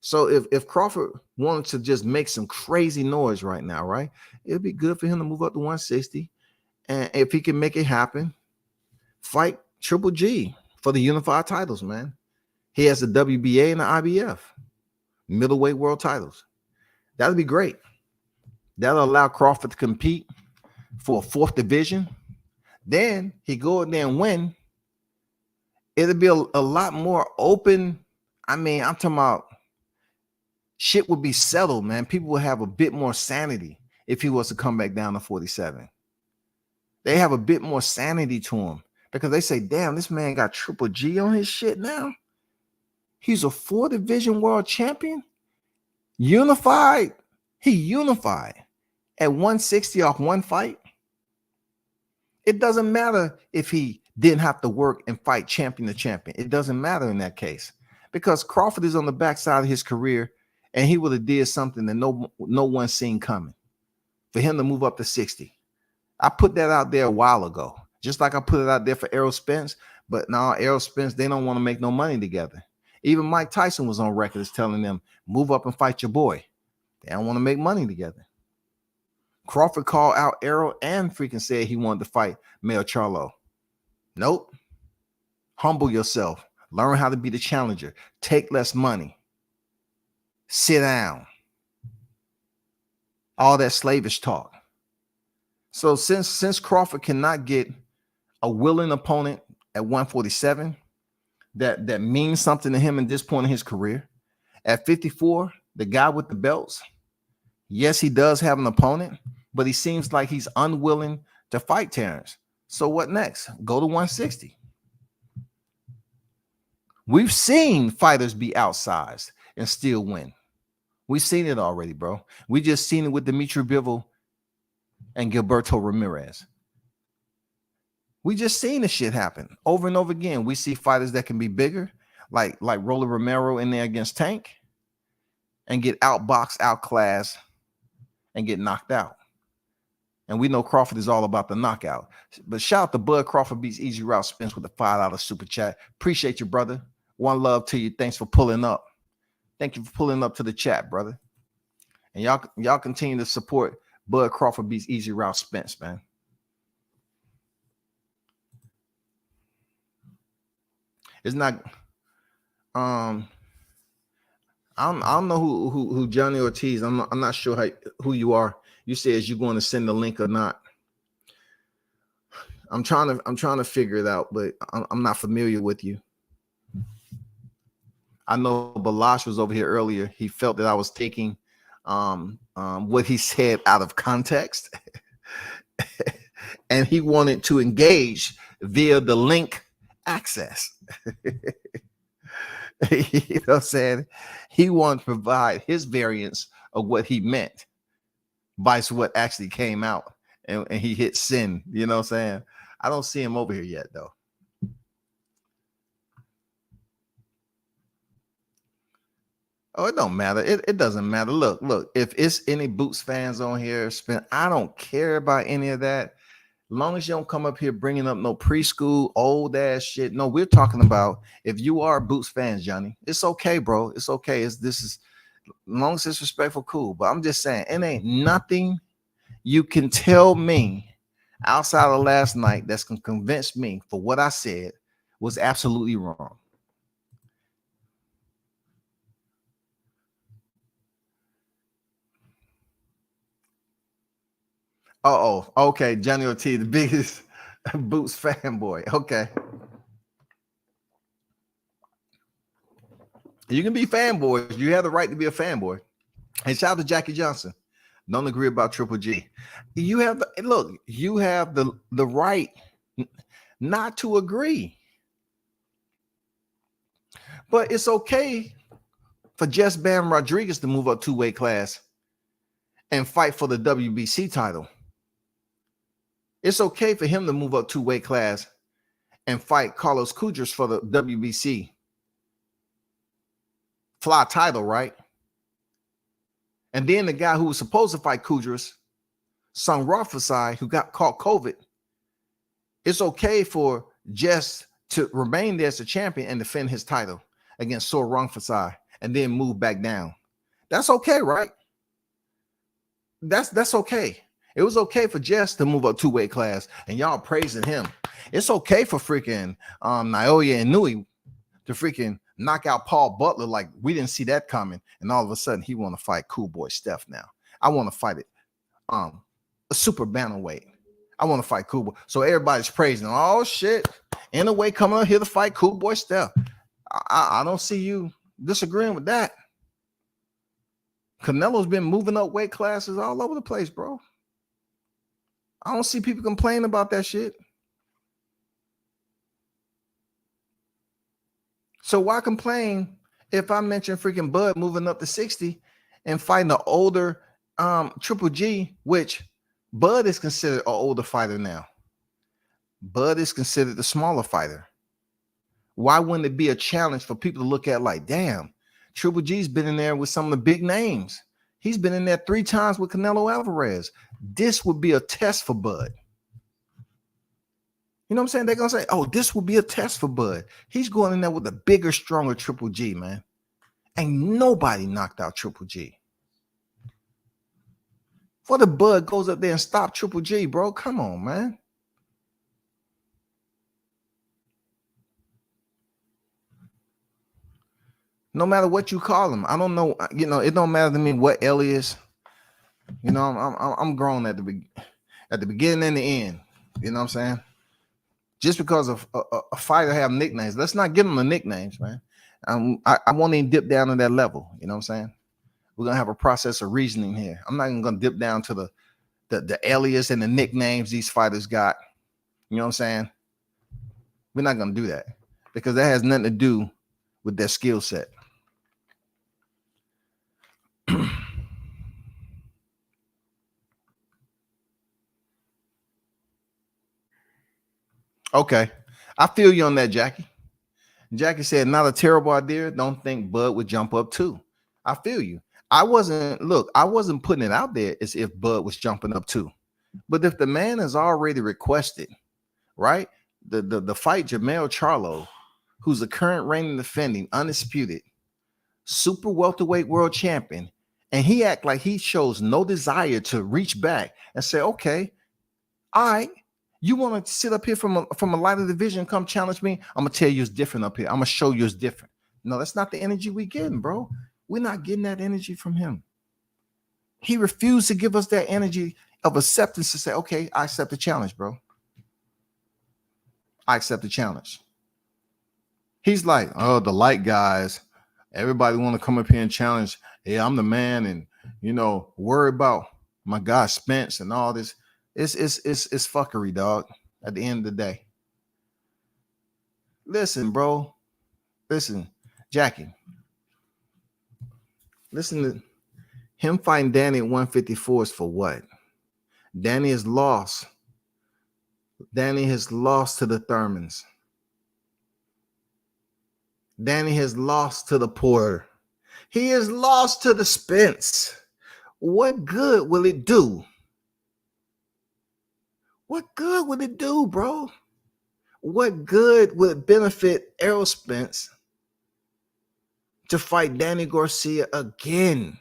[SPEAKER 2] So if Crawford wanted to just make some crazy noise right now, right, it'd be good for him to move up to 160. And if he can make it happen, fight Triple G for the unified titles, man. He has the WBA and the IBF middleweight world titles. That'd be great. That'll allow Crawford to compete for a 4th division. Then he go in there and win. It'll be a lot more open. I mean, I'm talking about shit would be settled, man. People would have a bit more sanity if he was to come back down to 47. They have a bit more sanity to him because they say, damn, this man got Triple G on his shit now. He's a 4 division world champion Unified. He unified at 160 off one fight. It doesn't matter if he didn't have to work and fight champion to champion. It doesn't matter in that case because Crawford is on the backside of his career and he would have did something that no one seen coming for him to move up to 60. I put that out there a while ago, just like I put it out there for Errol Spence. But now Errol Spence, they don't want to make no money together. Even Mike Tyson was on record as telling them, move up and fight your boy. They don't want to make money together. Crawford called out Errol and freaking said he wanted to fight Mayo Charlo. Nope. Humble yourself. Learn how to be the challenger. Take less money. Sit down. All that slavish talk. So since Crawford cannot get a willing opponent at 147, that means something to him at this point in his career. At 54, the guy with the belts, yes, he does have an opponent, but he seems like he's unwilling to fight Terrence. So what next? Go to 160. We've seen fighters be outsized and still win. We've seen it already, bro. We just seen it with Dimitri Bivol and Gilberto Ramirez. We just seen this shit happen over and over again. We see fighters that can be bigger, like Rolly Romero in there against Tank, and get outboxed, outclassed, and get knocked out. And we know Crawford is all about the knockout. But shout out to Bud Crawford beats Easy Route Spence with a $5 super chat. Appreciate you, brother. One love to you. Thanks for pulling up. Thank you for pulling up to the chat, brother. And y'all continue to support Bud Crawford beats Easy Route Spence, man. It's not. I don't know who Johnny Ortiz. I'm not sure who you are. You say is you going to send the link or not? I'm trying to figure it out, but I'm not familiar with you. I know Balash was over here earlier. He felt that I was taking what he said out of context, and he wanted to engage via the link access. You know what I'm saying? He wanted to provide his variance of what he meant, vice what actually came out, and he hit send. You know what I'm saying? I don't see him over here yet, though. Oh, it don't matter. It doesn't matter. Look, if it's any Boots fans on here, I don't care about any of that. As long as you don't come up here bringing up no preschool, old ass shit. No, we're talking about if you are Boots fans, Johnny, it's okay, bro. It's okay. This is, as long as it's respectful, cool. But I'm just saying, it ain't nothing you can tell me outside of last night that's going to convince me for what I said was absolutely wrong. Okay. Johnny Ortiz, the biggest Boots fanboy. Okay. You can be fanboys. You have the right to be a fanboy. And shout out to Jackie Johnson. Don't agree about Triple G. You have the right not to agree. But it's okay for Jess Bam Rodriguez to move up 2 weight class and fight for the WBC title. It's okay for him to move up 2 weight class and fight Carlos Kudras for the WBC fly title, right? And then the guy who was supposed to fight Kudras, Sung Rafasai, who got caught COVID, it's okay for Jess to remain there as a champion and defend his title against Sor Rangfasai and then move back down. That's okay, right? That's okay. It was okay for Jess to move up 2 weight class, and y'all praising him. It's okay for freaking Naoya and Nui to freaking knock out Paul Butler like we didn't see that coming, and all of a sudden he want to fight Cool Boy Steph now. I want to fight it a super bantamweight. I want to fight Cool Boy. So everybody's praising him. Oh shit, in a way coming up here to fight Cool Boy Steph. I don't see you disagreeing with that. Canelo's been moving up weight classes all over the place, bro. I don't see people complaining about that shit. So why complain if I mention freaking Bud moving up to 60 and fighting the older Triple G, which Bud is considered an older fighter now. Bud is considered the smaller fighter. Why wouldn't it be a challenge for people to look at like, damn, Triple G's been in there with some of the big names. He's been in there 3 times with Canelo Alvarez. This would be a test for Bud. You know what I'm saying? They're going to say, oh, this will be a test for Bud. He's going in there with a bigger, stronger Triple G, man. Ain't nobody knocked out Triple G. For the Bud goes up there and stop Triple G, bro. Come on, man. No matter what you call him, I don't know. You know, it don't matter to me what alias. You know, I'm grown at the beginning and the end. You know what I'm saying? Just because of a fighter have nicknames, let's not give them the nicknames, man. I won't even dip down to that level. You know what I'm saying? We're gonna have a process of reasoning here. I'm not even gonna dip down to the alias and the nicknames these fighters got. You know what I'm saying? We're not gonna do that because that has nothing to do with their skill set. Okay, I feel you on that, Jackie. Jackie said, not a terrible idea. Don't think Bud would jump up too. I feel you. I wasn't putting it out there as if Bud was jumping up too. But if the man has already requested, right, the fight Jermell Charlo, who's the current reigning defending, undisputed, super welterweight world champion, and he act like he shows no desire to reach back and say, okay, all right, you want to sit up here from a lighter division, come challenge me? I'm gonna tell you it's different up here. I'm gonna show you it's different. No, that's not the energy we getting, bro. We're not getting that energy from him. He refused to give us that energy of acceptance to say, okay, I accept the challenge, bro. I accept the challenge. He's like, oh, the light guys, everybody want to come up here and challenge. Hey, I'm the man, and you know, worry about my guy Spence and all this. It's fuckery, dog. At the end of the day. Listen, bro. Listen, Jackie. Listen to him fighting Danny at 154 is for what? Danny is lost. Danny has lost to the Thurmans. Danny has lost to the Porter. He is lost to the Spence. What good will it do? What good would it do, bro? What good would it benefit Errol Spence to fight Danny Garcia again?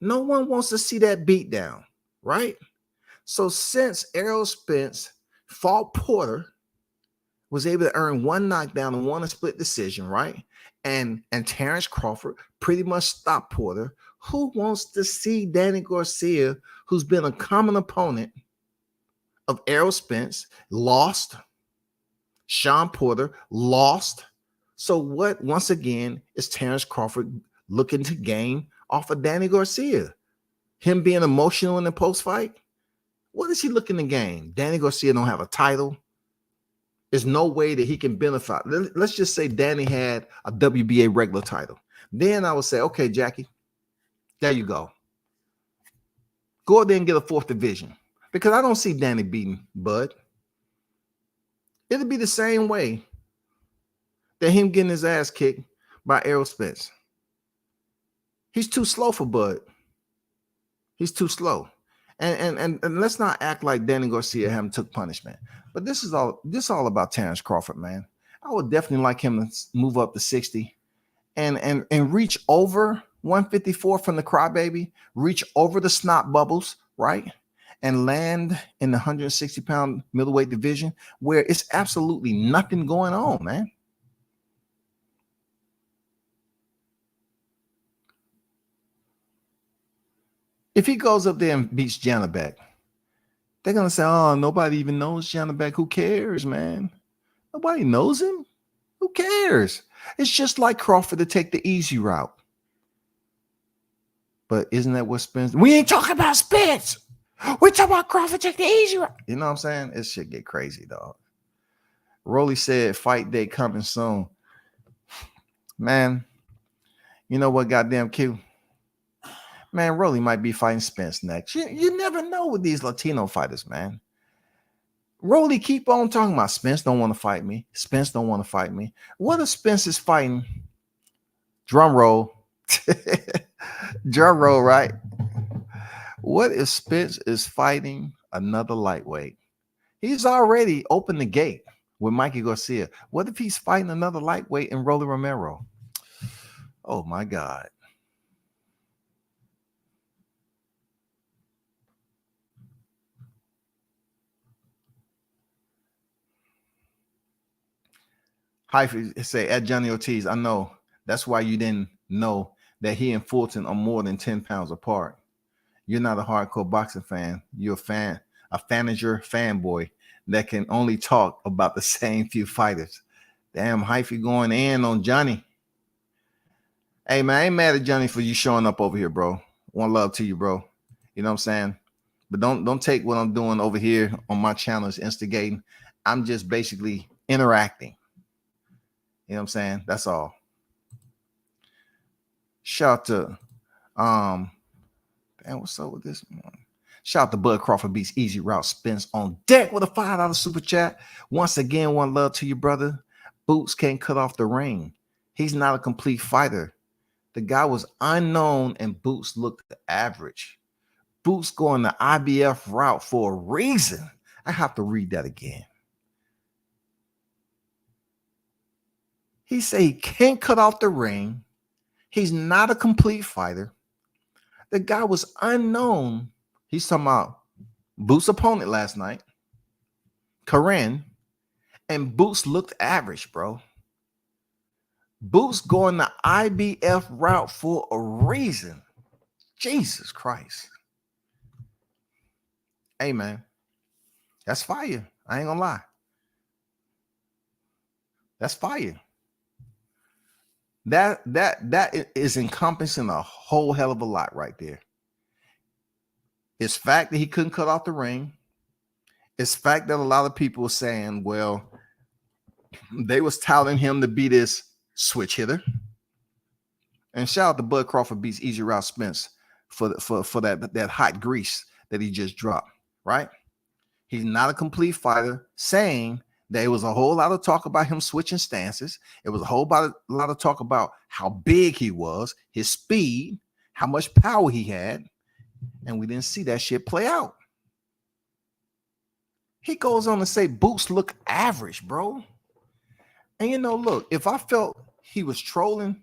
[SPEAKER 2] No one wants to see that beatdown, right? So since Errol Spence fought Porter, was able to earn 1 knockdown and 1 split decision, right? And Terrence Crawford pretty much stopped Porter. Who wants to see Danny Garcia, who's been a common opponent of Errol Spence, lost? Sean Porter lost. So what, once again, is Terrence Crawford looking to gain off of Danny Garcia? Him being emotional in the post-fight? What is he looking to gain? Danny Garcia don't have a title. There's no way that he can benefit. Let's just say Danny had a WBA regular title. Then I would say, okay, Jackie, there you go. Go out there and get a 4th division. Because I don't see Danny beating Bud. It'll be the same way that him getting his ass kicked by Errol Spence. He's too slow for Bud. He's too slow. And let's not act like Danny Garcia haven't took punishment. But this is all about Terrence Crawford, man. I would definitely like him to move up to 60 and reach over 154 from the crybaby, reach over the snot bubbles, right? And land in the 160-pound middleweight division where it's absolutely nothing going on, man. If he goes up there and beats Janabek, they're going to say, oh, nobody even knows Janabek. Who cares, man? Nobody knows him. Who cares? It's just like Crawford to take the easy route. But isn't that what Spence? We ain't talking about Spence. We're talking about Crawford take the easy route. You know what I'm saying? It should get crazy, dog. Rolly said, fight day coming soon. Man, you know what, goddamn Q? Man, Rolly might be fighting Spence next. You never know with these Latino fighters, man. Rolly keep on talking about Spence don't want to fight me. Spence don't want to fight me. What if Spence is fighting? Drum roll. Drum roll, right? What if Spence is fighting another lightweight? He's already opened the gate with Mikey Garcia. What if he's fighting another lightweight in Rolly Romero? Oh my God. Hyphy say at Johnny Ortiz, I know that's why you didn't know that he and Fulton are more than 10 pounds apart. You're not a hardcore boxing fan. You're a fanager fanboy that can only talk about the same few fighters. Damn, Hyphy going in on Johnny. Hey, man, I ain't mad at Johnny for you showing up over here, bro. One love to you, bro. You know what I'm saying? But don't take what I'm doing over here on my channel as instigating. I'm just basically interacting. You know what I'm saying? That's all. Shout to damn, what's up with this one? Shout out to Bud Crawford Beats Easy Route Spence on deck with a $5 super chat. Once again, one love to you, brother. Boots can't cut off the ring. He's not a complete fighter. The guy was unknown and Boots looked average. Boots going the IBF route for a reason. I have to read that again. He said he can't cut off the ring. He's not a complete fighter. The guy was unknown. He's talking about Boots' opponent last night, Karen, and Boots looked average, bro. Boots going the IBF route for a reason. Jesus Christ. Hey, man, that's fire. I ain't gonna lie. That's fire. That is encompassing a whole hell of a lot right there. It's fact that he couldn't cut off the ring. It's fact that a lot of people were saying, well, they was touting him to be this switch hitter. And shout out to Bud Crawford Beats Easy Route Spence for that hot grease that he just dropped, right? He's not a complete fighter, saying there was a whole lot of talk about him switching stances. It was a lot of talk about how big he was, his speed, how much power he had, and we didn't see that shit play out. He goes on to say Boots look average, bro. And you know, look, if I felt he was trolling,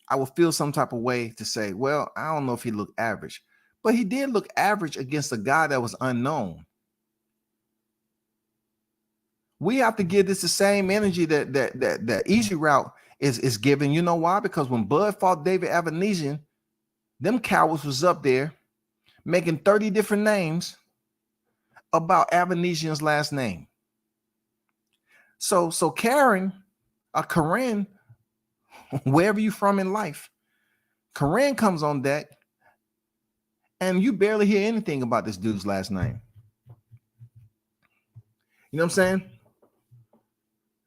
[SPEAKER 2] I would feel some type of way to say, well, I don't know if he looked average, but he did look average against a guy that was unknown. We have to give this the same energy that Easy Route is giving. You know why? Because when Bud fought David Avanesian, them cowards was up there making 30 different names about Avanesian's last name. So Karen, wherever you from in life, Karen comes on deck, and you barely hear anything about this dude's last name. You know what I'm saying?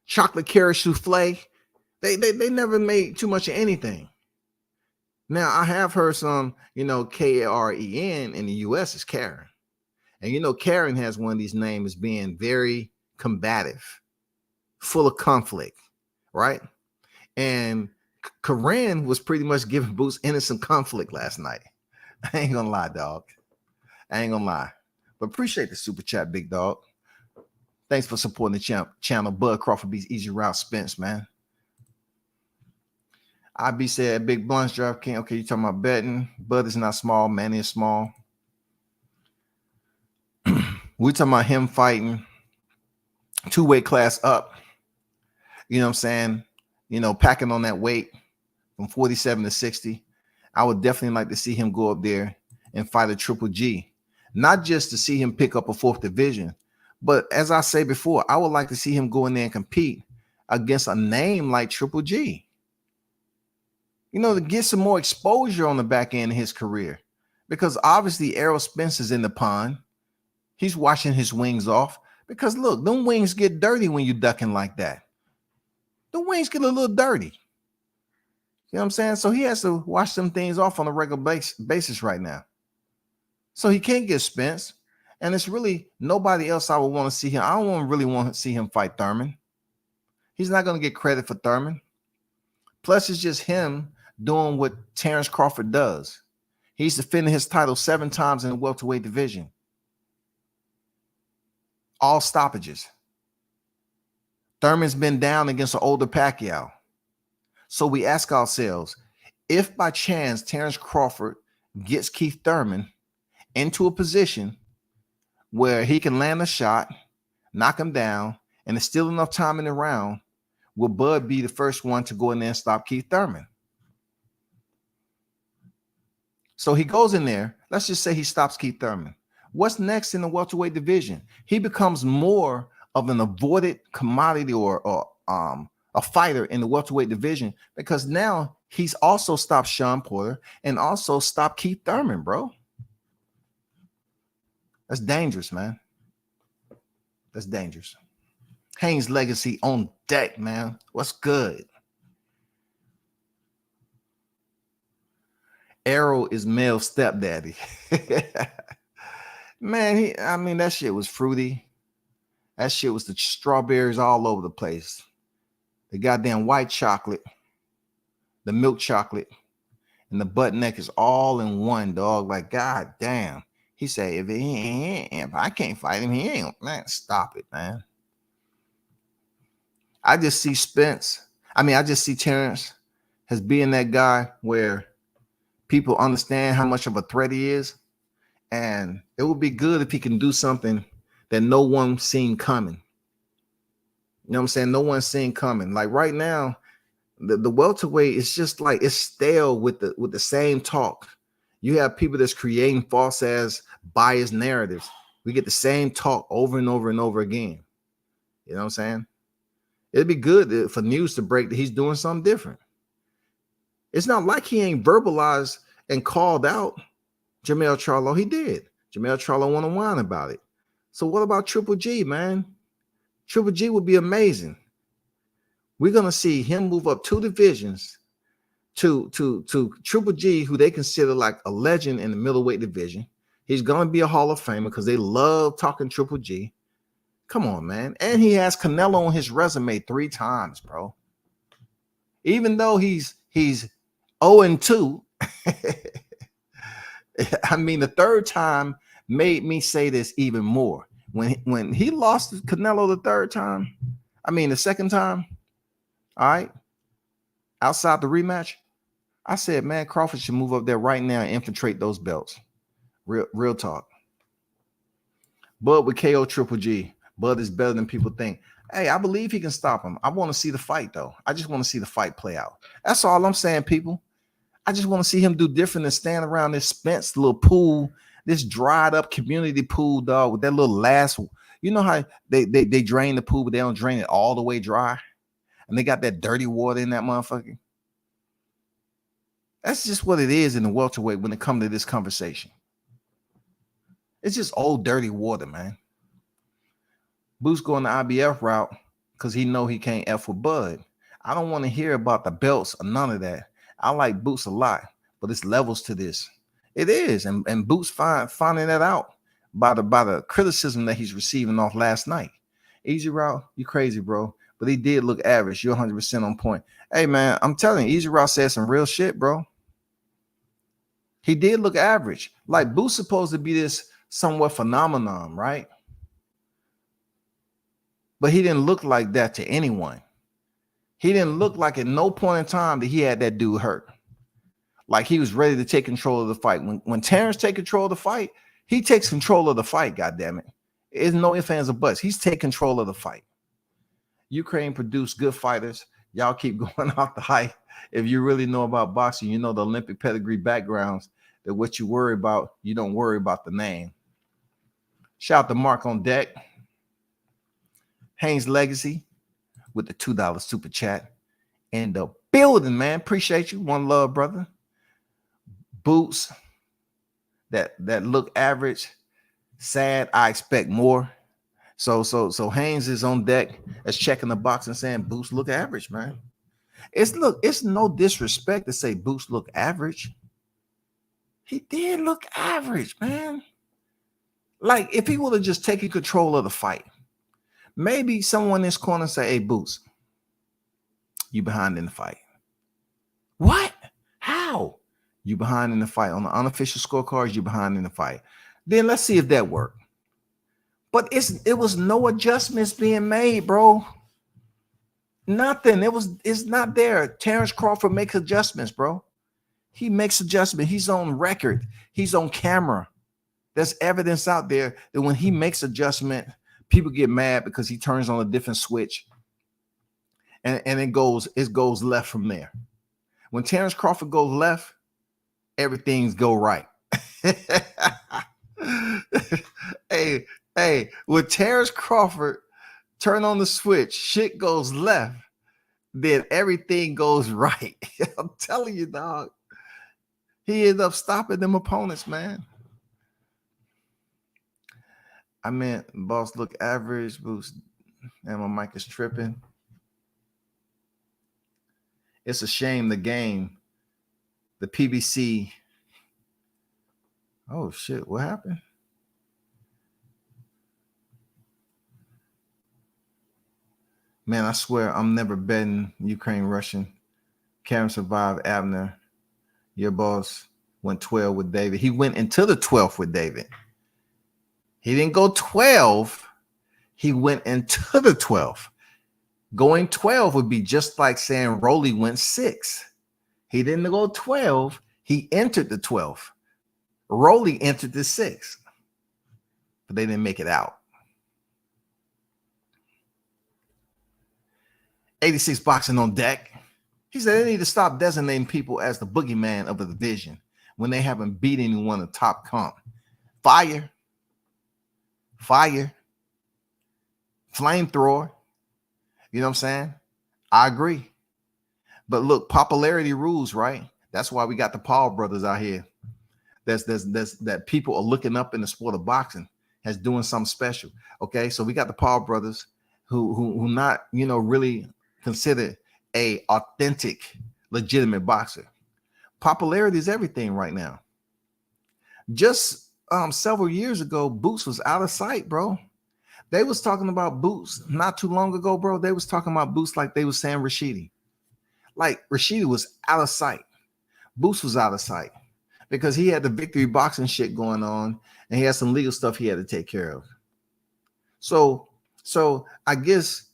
[SPEAKER 2] Chocolate carrot souffle. They never made too much of anything. Now, I have heard some, Karen in the US is Karen. And Karen has one of these names being very combative, full of conflict, right? And Karen was pretty much giving Boots Ennis some conflict last night. I ain't gonna lie, dog. I ain't gonna lie. But appreciate the super chat, big dog. Thanks for supporting the channel. Bud Crawford Beats Easy Route Spence, man. IB said Big Blunts Drive King. Okay, you talking about betting. Bud is not small. Manny is small. We talking about him fighting 2-weight class up. You know what I'm saying? Packing on that weight from 47 to 60. I would definitely like to see him go up there and fight a Triple G. Not just to see him pick up a 4th division, but as I say before, I would like to see him go in there and compete against a name like Triple G. To get some more exposure on the back end of his career. Because obviously Errol Spence is in the pond. He's washing his wings off. Because look, them wings get dirty when you ducking like that. The wings get a little dirty. You know what I'm saying? So he has to wash them things off on a regular basis right now. So he can't get Spence. And it's really nobody else I would want to see him. I don't really want to see him fight Thurman. He's not going to get credit for Thurman. Plus, it's just him doing what Terrence Crawford does. He's defending his title 7 times in the welterweight division. All stoppages. Thurman's been down against an older Pacquiao. So we ask ourselves, if by chance Terrence Crawford gets Keith Thurman into a position where he can land a shot, knock him down, and there's still enough time in the round, will Bud be the first one to go in there and stop Keith Thurman? So he goes in there. Let's just say he stops Keith Thurman. What's next in the welterweight division? He becomes more of an avoided commodity or a fighter in the welterweight division because now he's also stopped Sean Porter and also stopped Keith Thurman, bro. That's dangerous, man. That's dangerous. Haynes Legacy on deck, man. What's good? Arrow is Mel's stepdaddy. Man, I mean, that shit was fruity. That shit was the strawberries all over the place. The goddamn white chocolate, the milk chocolate, and the butt neck is all in one, dog. Like, god damn. He said, if I can't fight him, he ain't. Man, stop it, man. I just see I just see Terrence as being that guy where people understand how much of a threat he is. And it would be good if he can do something that no one seen coming. You know what I'm saying? No one's seen coming. Like right now, the welterweight is just like it's stale with the same talk. You have people that's creating false as biased narratives. We get the same talk over and over and over again. You know what I'm saying? It'd be good for news to break that he's doing something different. It's not like he ain't verbalized and called out Jermell Charlo. He did. Jermell Charlo want to whine about it. So what about Triple G, man? Triple G would be amazing. We're going to see him move up 2 divisions to Triple G, who they consider like a legend in the middleweight division. He's going to be a Hall of Famer because they love talking Triple G. Come on, man. And he has Canelo on his resume 3 times, bro. Even though he's 0-2, I mean, the 3rd time made me say this even more. When he lost to Canelo the 3rd time, I mean, the 2nd time, all right, outside the rematch, I said, man, Crawford should move up there right now and infiltrate those belts. Real talk. Bud with KO Triple G. Bud is better than people think. Hey, I believe he can stop him. I want to see the fight, though. I just want to see the fight play out. That's all I'm saying, people. I just want to see him do different than stand around this Spence little pool, this dried up community pool, dog, with that little last. You know how they drain the pool, but they don't drain it all the way dry, and they got that dirty water in that motherfucker. That's just what it is in the welterweight when it comes to this conversation. It's just old dirty water, man. Boots going the IBF route because he know he can't F with Bud. I don't want to hear about the belts or none of that. I like Boots a lot, but it's levels to this. It is, and Boots finding that out by the criticism that he's receiving off last night. Easy route, you crazy, bro. But he did look average. You're 100% on point. Hey, man, I'm telling you, Easy Route said some real shit, bro. He did look average. Like Boots supposed to be this somewhat phenomenon, right? But he didn't look like that to anyone. He didn't look like at no point in time that he had that dude hurt. Like he was ready to take control of the fight. When Terrence take control of the fight, he takes control of the fight, goddammit. There's no ifs, ands, or buts. He's taking control of the fight. Ukraine produced good fighters. Y'all keep going off the hype. If you really know about boxing, you know the Olympic pedigree backgrounds, that what you worry about, you don't worry about the name. Shout out to Mark on deck. Haynes Legacy with the $2 super chat in the building, man. Appreciate you. One love, brother. Boots that look average. Sad. I expect more. So Haynes is on deck as checking the box and saying Boots look average, man. It's no disrespect to say Boots look average. He did look average, man. Like if he would have just taken control of the fight, maybe someone in this corner say, "Hey, Boots, you behind in the fight." What? How? You behind in the fight on the unofficial scorecards? You behind in the fight. Then let's see if that worked. But it was no adjustments being made, bro. Nothing. It's not there. Terrence Crawford makes adjustments, bro. He makes adjustments. He's on record. He's on camera. There's evidence out there that when he makes adjustment, people get mad because he turns on a different switch. And it goes left from there. When Terrence Crawford goes left, everything's go right. Hey, when Terrence Crawford turn on the switch, shit goes left, then everything goes right. I'm telling you, dog. He ended up stopping them opponents, man. I meant boss look average, Boost, and my mic is tripping. It's a shame the game, the PBC. Oh shit, what happened? Man, I swear I'm never betting Ukraine Russian. Karen survived Abner. Your boss went 12 with David. He went into the 12th with David. He didn't go 12. He went into the 12th. Going 12 would be just like saying Rolly went 6. He didn't go 12. He entered the 12th. Rolly entered the 6th. But they didn't make it out. 86 boxing on deck. He said they need to stop designating people as the boogeyman of the division when they haven't beat anyone in top comp. Fire. Flamethrower. You know what I'm saying? I agree. But look, popularity rules, right? That's why we got the Paul brothers out here. That people are looking up in the sport of boxing as doing something special. Okay, so we got the Paul brothers who not, really considered a authentic, legitimate boxer. Popularity is everything right now. Just several years ago, Boots was out of sight, bro. They was talking about Boots not too long ago, bro. They was talking about Boots like they was saying Rashidi. Like Rashidi was out of sight. Boots was out of sight because he had the victory boxing shit going on and he had some legal stuff he had to take care of. So I guess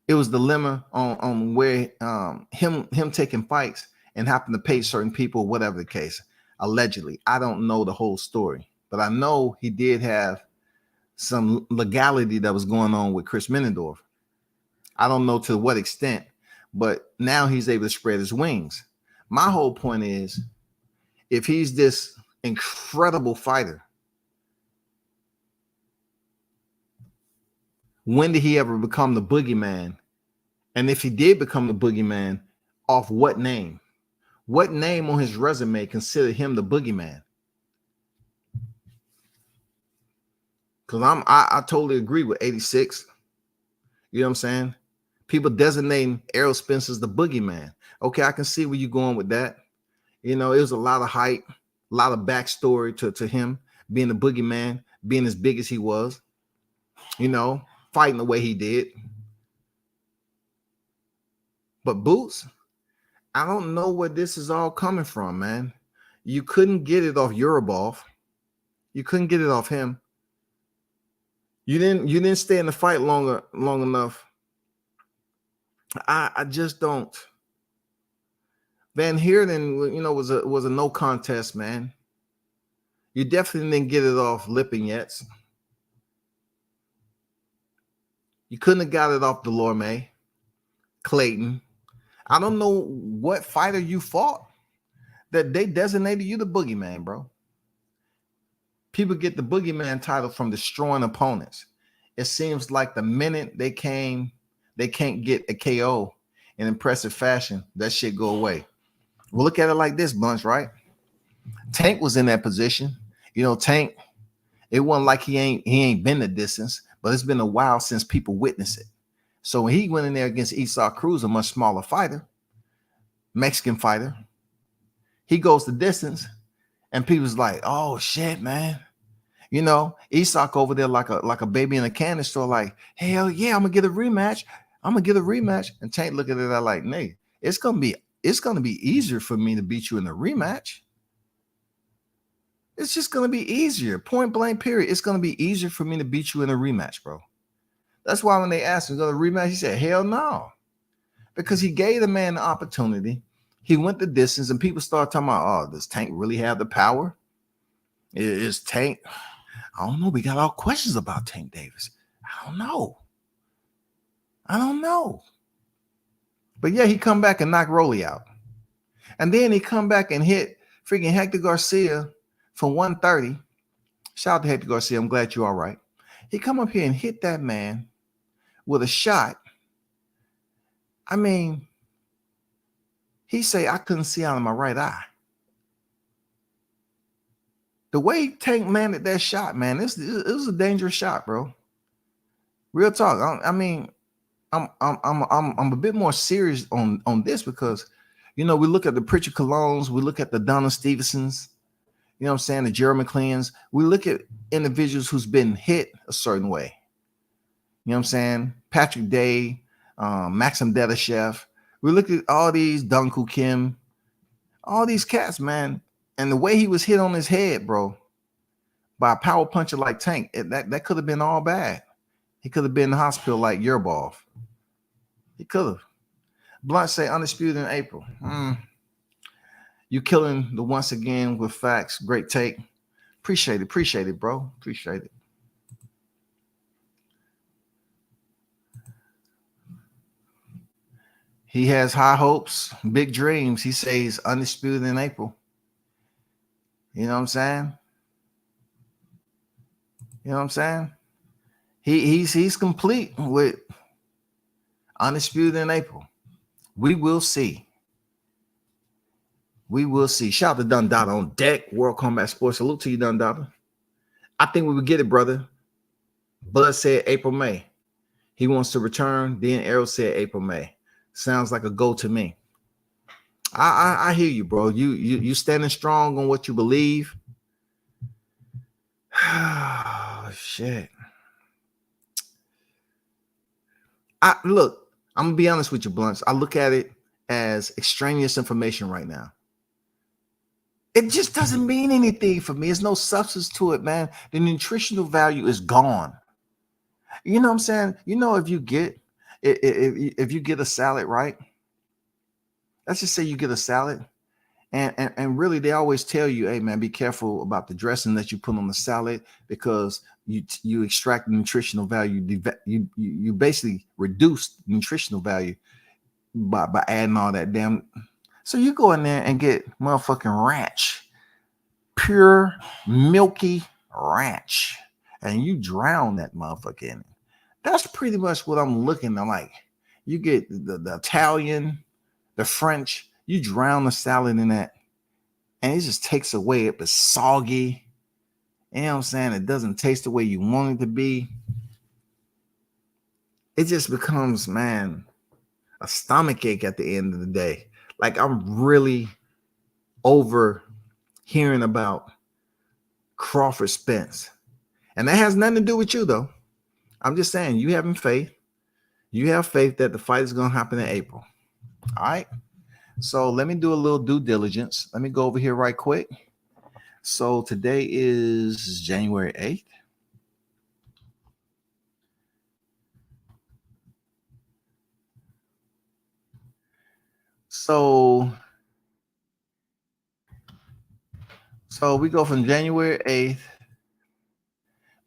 [SPEAKER 2] it was the dilemma on where him taking fights and having to pay certain people, whatever the case, allegedly. I don't know the whole story, but I know he did have some legality that was going on with Chris Menendorf. I don't know to what extent, but now he's able to spread his wings. My whole point is, if he's this incredible fighter, when did he ever become the boogeyman? And if he did become the boogeyman, off what name? What name on his resume considered him the boogeyman? Because I totally agree with 86. You know what I'm saying? People designating Errol Spence as the boogeyman. Okay, I can see where you're going with that. It was a lot of hype, a lot of backstory to him being the boogeyman, being as big as he was, fighting the way he did. But Boots, I don't know where this is all coming from, man. You couldn't get it off Urabov. You couldn't get it off him. You didn't stay in the fight long enough. I just don't. Van Heerden, was a no contest, man. You definitely didn't get it off Lipinets. You couldn't have got it off Delorme, Clayton. I don't know what fighter you fought that they designated you the boogeyman, bro. People get the boogeyman title from destroying opponents. It seems like the minute they can't get a KO in impressive fashion, that shit go away. Well, look at it like this, Bunch, right? Tank was in that position. Tank, it wasn't like he ain't been the distance, but it's been a while since people witnessed it. So when he went in there against Esau Cruz, a much smaller fighter, Mexican fighter, he goes the distance, and people's like, "Oh shit, man!" You know, Esau over there like a baby in a candy store, like, "Hell yeah, I'm gonna get a rematch. I'm gonna get a rematch." And Tank looking at that like, "Nigga, it's gonna be easier for me to beat you in the rematch. It's just gonna be easier. Point blank. Period. It's gonna be easier for me to beat you in a rematch, bro." That's why when they asked him to go to rematch, he said, "Hell no," because he gave the man the opportunity. He went the distance, and people started talking about, "Oh, does Tank really have the power? Is Tank?" I don't know. We got all questions about Tank Davis. I don't know. But yeah, he come back and knock Rolly out. And then he come back and hit freaking Hector Garcia for 130. Shout out to Hector Garcia. I'm glad you're all right. He come up here and hit that man with a shot. I mean, he say, "I couldn't see out of my right eye." The way Tank landed that shot, man, it was a dangerous shot, bro. Real talk. I mean, I'm a bit more serious on this because, you know, we look at the Pritchard Colognes, we look at the Donna Stevensons, you know what I'm saying, the Jerry McLeans. We look at individuals who's been hit a certain way. You know what I'm saying? Patrick Day, Maxim Dedashev. We look at all these, Dungku Kim, all these cats, man. And the way he was hit on his head, bro, by a power puncher like Tank, that could have been all bad. He could have been in the hospital like Yerbov. He could have. Blunt say undisputed in April. You killing the once again with facts. Great take. Appreciate it, bro. Appreciate it. He has high hopes, big dreams. He says undisputed in April. You know what I'm saying? You know what I'm saying? He's complete with undisputed in April. We will see. We will see. Shout out to Dundada on deck. World Combat Sports. Salute to you, Dundada. I think we would get it, brother. Bud said April, May. He wants to return. Then Errol said April, May. Sounds like a go to me. I hear you, bro. You standing strong on what you believe. Oh, shit. Look, I'm gonna be honest with you, Blunts. I look at it as extraneous information right now. It just doesn't mean anything for me. There's no substance to it, man. The nutritional value is gone. You know what I'm saying? You know, if you get a salad, right? Let's just say you get a salad, and really they always tell you, "Hey man, be careful about the dressing that you put on the salad because you extract the nutritional value. You basically reduce nutritional value by adding all that damn." So you go in there and get motherfucking ranch, pure milky ranch, and you drown that motherfucker in it. That's pretty much what I'm looking at. Like, you get the Italian, the French, you drown the salad in that, and it just takes away it. It's soggy. You know what I'm saying? It doesn't taste the way you want it to be. It just becomes, man, a stomach ache at the end of the day. Like, I'm really over hearing about Crawford Spence. And that has nothing to do with you, though. I'm just saying, you having faith. You have faith that the fight is going to happen in April. All right? So let me do a little due diligence. Let me go over here right quick. So today is January 8th. So we go from January 8th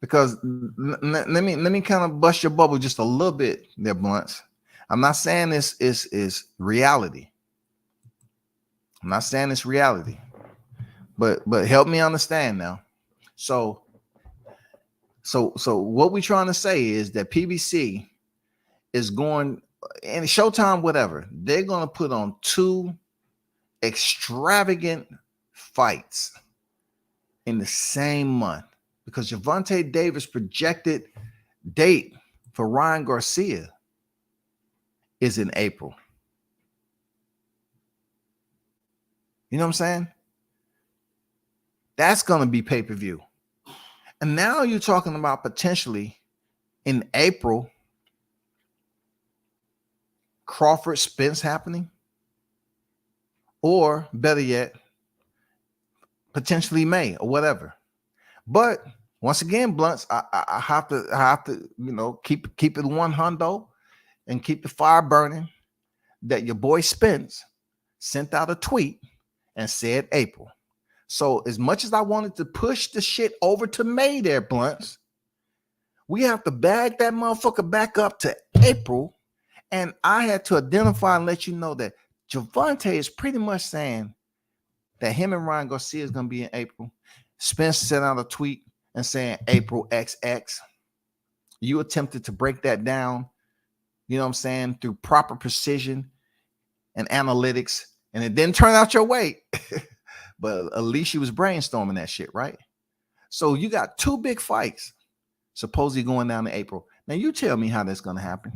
[SPEAKER 2] because let me kind of bust your bubble just a little bit there, Blunts. I'm not saying this is reality. I'm not saying it's reality, but help me understand now. So what we're trying to say is that PBC is going, and Showtime, whatever, they're going to put on 2 extravagant fights in the same month because Gervonta Davis projected date for Ryan Garcia is in April. You know what I'm saying? That's going to be pay-per-view. And now you're talking about potentially in April, Crawford Spence happening, or better yet, potentially May or whatever. But once again, Blunts, I have to, keep it 100 and keep the fire burning. That your boy Spence sent out a tweet and said April. So as much as I wanted to push the shit over to May there, Blunts, we have to bag that motherfucker back up to April. And I had to identify and let you know that Javante is pretty much saying that him and Ryan Garcia is going to be in April. Spence sent out a tweet and saying April XX. You attempted to break that down, you know what I'm saying, through proper precision and analytics, and it didn't turn out your way. But at least you was brainstorming that shit, right? So you got two big fights supposedly going down in April. Now you tell me how that's going to happen.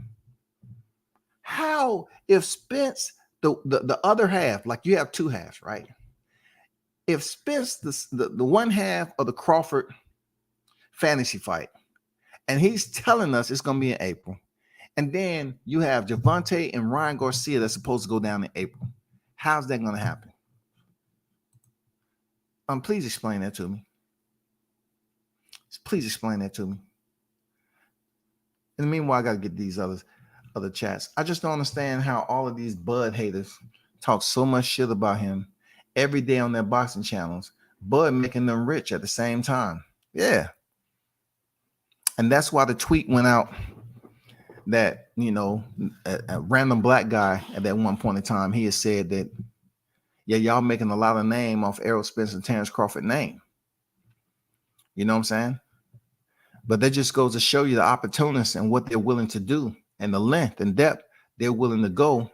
[SPEAKER 2] How, if Spence, the other half, like you have two halves, right? If Spence, the one half of the Crawford fantasy fight, and he's telling us it's going to be in April, and then you have Javante and Ryan Garcia that's supposed to go down in April. How's that going to happen? Please explain that to me. Please explain that to me. In the meanwhile, I got to get these other chats. I just don't understand how all of these Bud haters talk so much shit about him every day on their boxing channels. Bud making them rich at the same time. Yeah. And that's why the tweet went out that, a random black guy at that one point in time, he had said that, yeah, y'all making a lot of name off Errol Spence and Terrence Crawford name. You know what I'm saying? But that just goes to show you the opportunists and what they're willing to do and the length and depth they're willing to go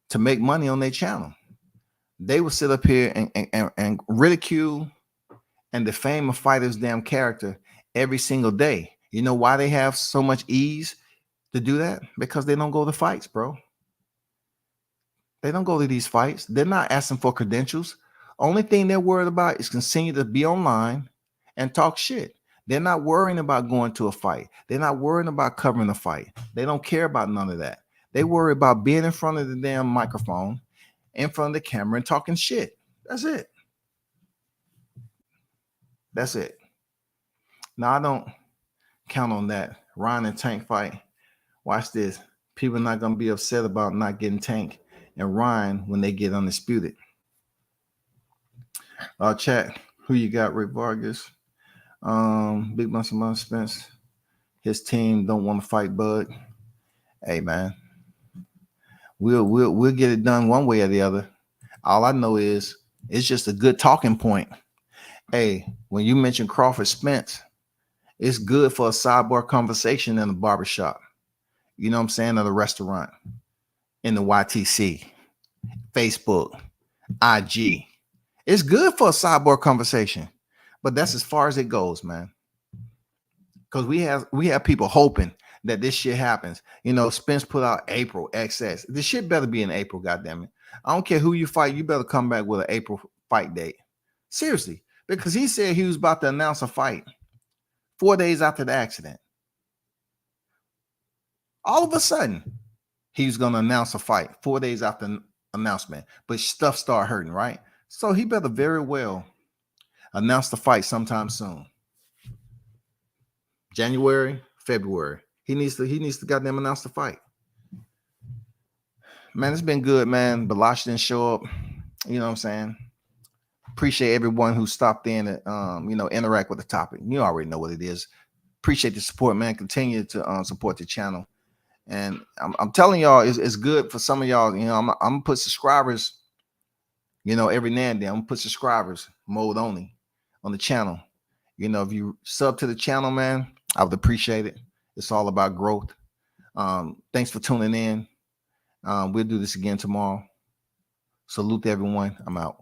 [SPEAKER 2] to make money on their channel. They will sit up here and ridicule and defame a fighter's damn character every single day. You know why they have so much ease to do that? Because they don't go to fights, bro. They don't go to these fights. They're not asking for credentials. Only thing they're worried about is continue to be online and talk shit. They're not worrying about going to a fight. They're not worrying about covering a fight. They don't care about none of that. They worry about being in front of the damn microphone, in front of the camera, and talking shit. That's it. That's it. Now, I don't count on that. Ryan and Tank fight. Watch this. People are not going to be upset about not getting Tank and Ryan when they get undisputed. Chat, who you got? Rick Vargas, Big Muscle Spence. His team don't want to fight Bud. Hey man, we'll get it done one way or the other. All I know is it's just a good talking point. Hey, when you mention Crawford Spence, it's good for a sidebar conversation in the barbershop. You know what I'm saying? Or the restaurant, in the YTC, Facebook, IG. It's good for a sidebar conversation, but that's as far as it goes, man. Because we have people hoping that this shit happens. Spence put out April XS. This shit better be in April, goddammit. I don't care who you fight, you better come back with an April fight date. Seriously, because he said he was about to announce a fight 4 days after the accident. All of a sudden, he was going to announce a fight 4 days after the announcement, but stuff started hurting, right? So he better very well announce the fight sometime soon. January, February. He needs to goddamn announce the fight. Man, it's been good, man. Balash didn't show up. You know what I'm saying? Appreciate everyone who stopped in and interact with the topic. You already know what it is. Appreciate the support, man. Continue to support the channel. And I'm telling y'all, it's good for some of y'all. I'm gonna put subscribers, every now and then. I'm gonna put subscribers mode only on the channel. If you sub to the channel, man, I would appreciate it. It's all about growth. Thanks for tuning in. We'll do this again tomorrow. Salute to everyone. I'm out.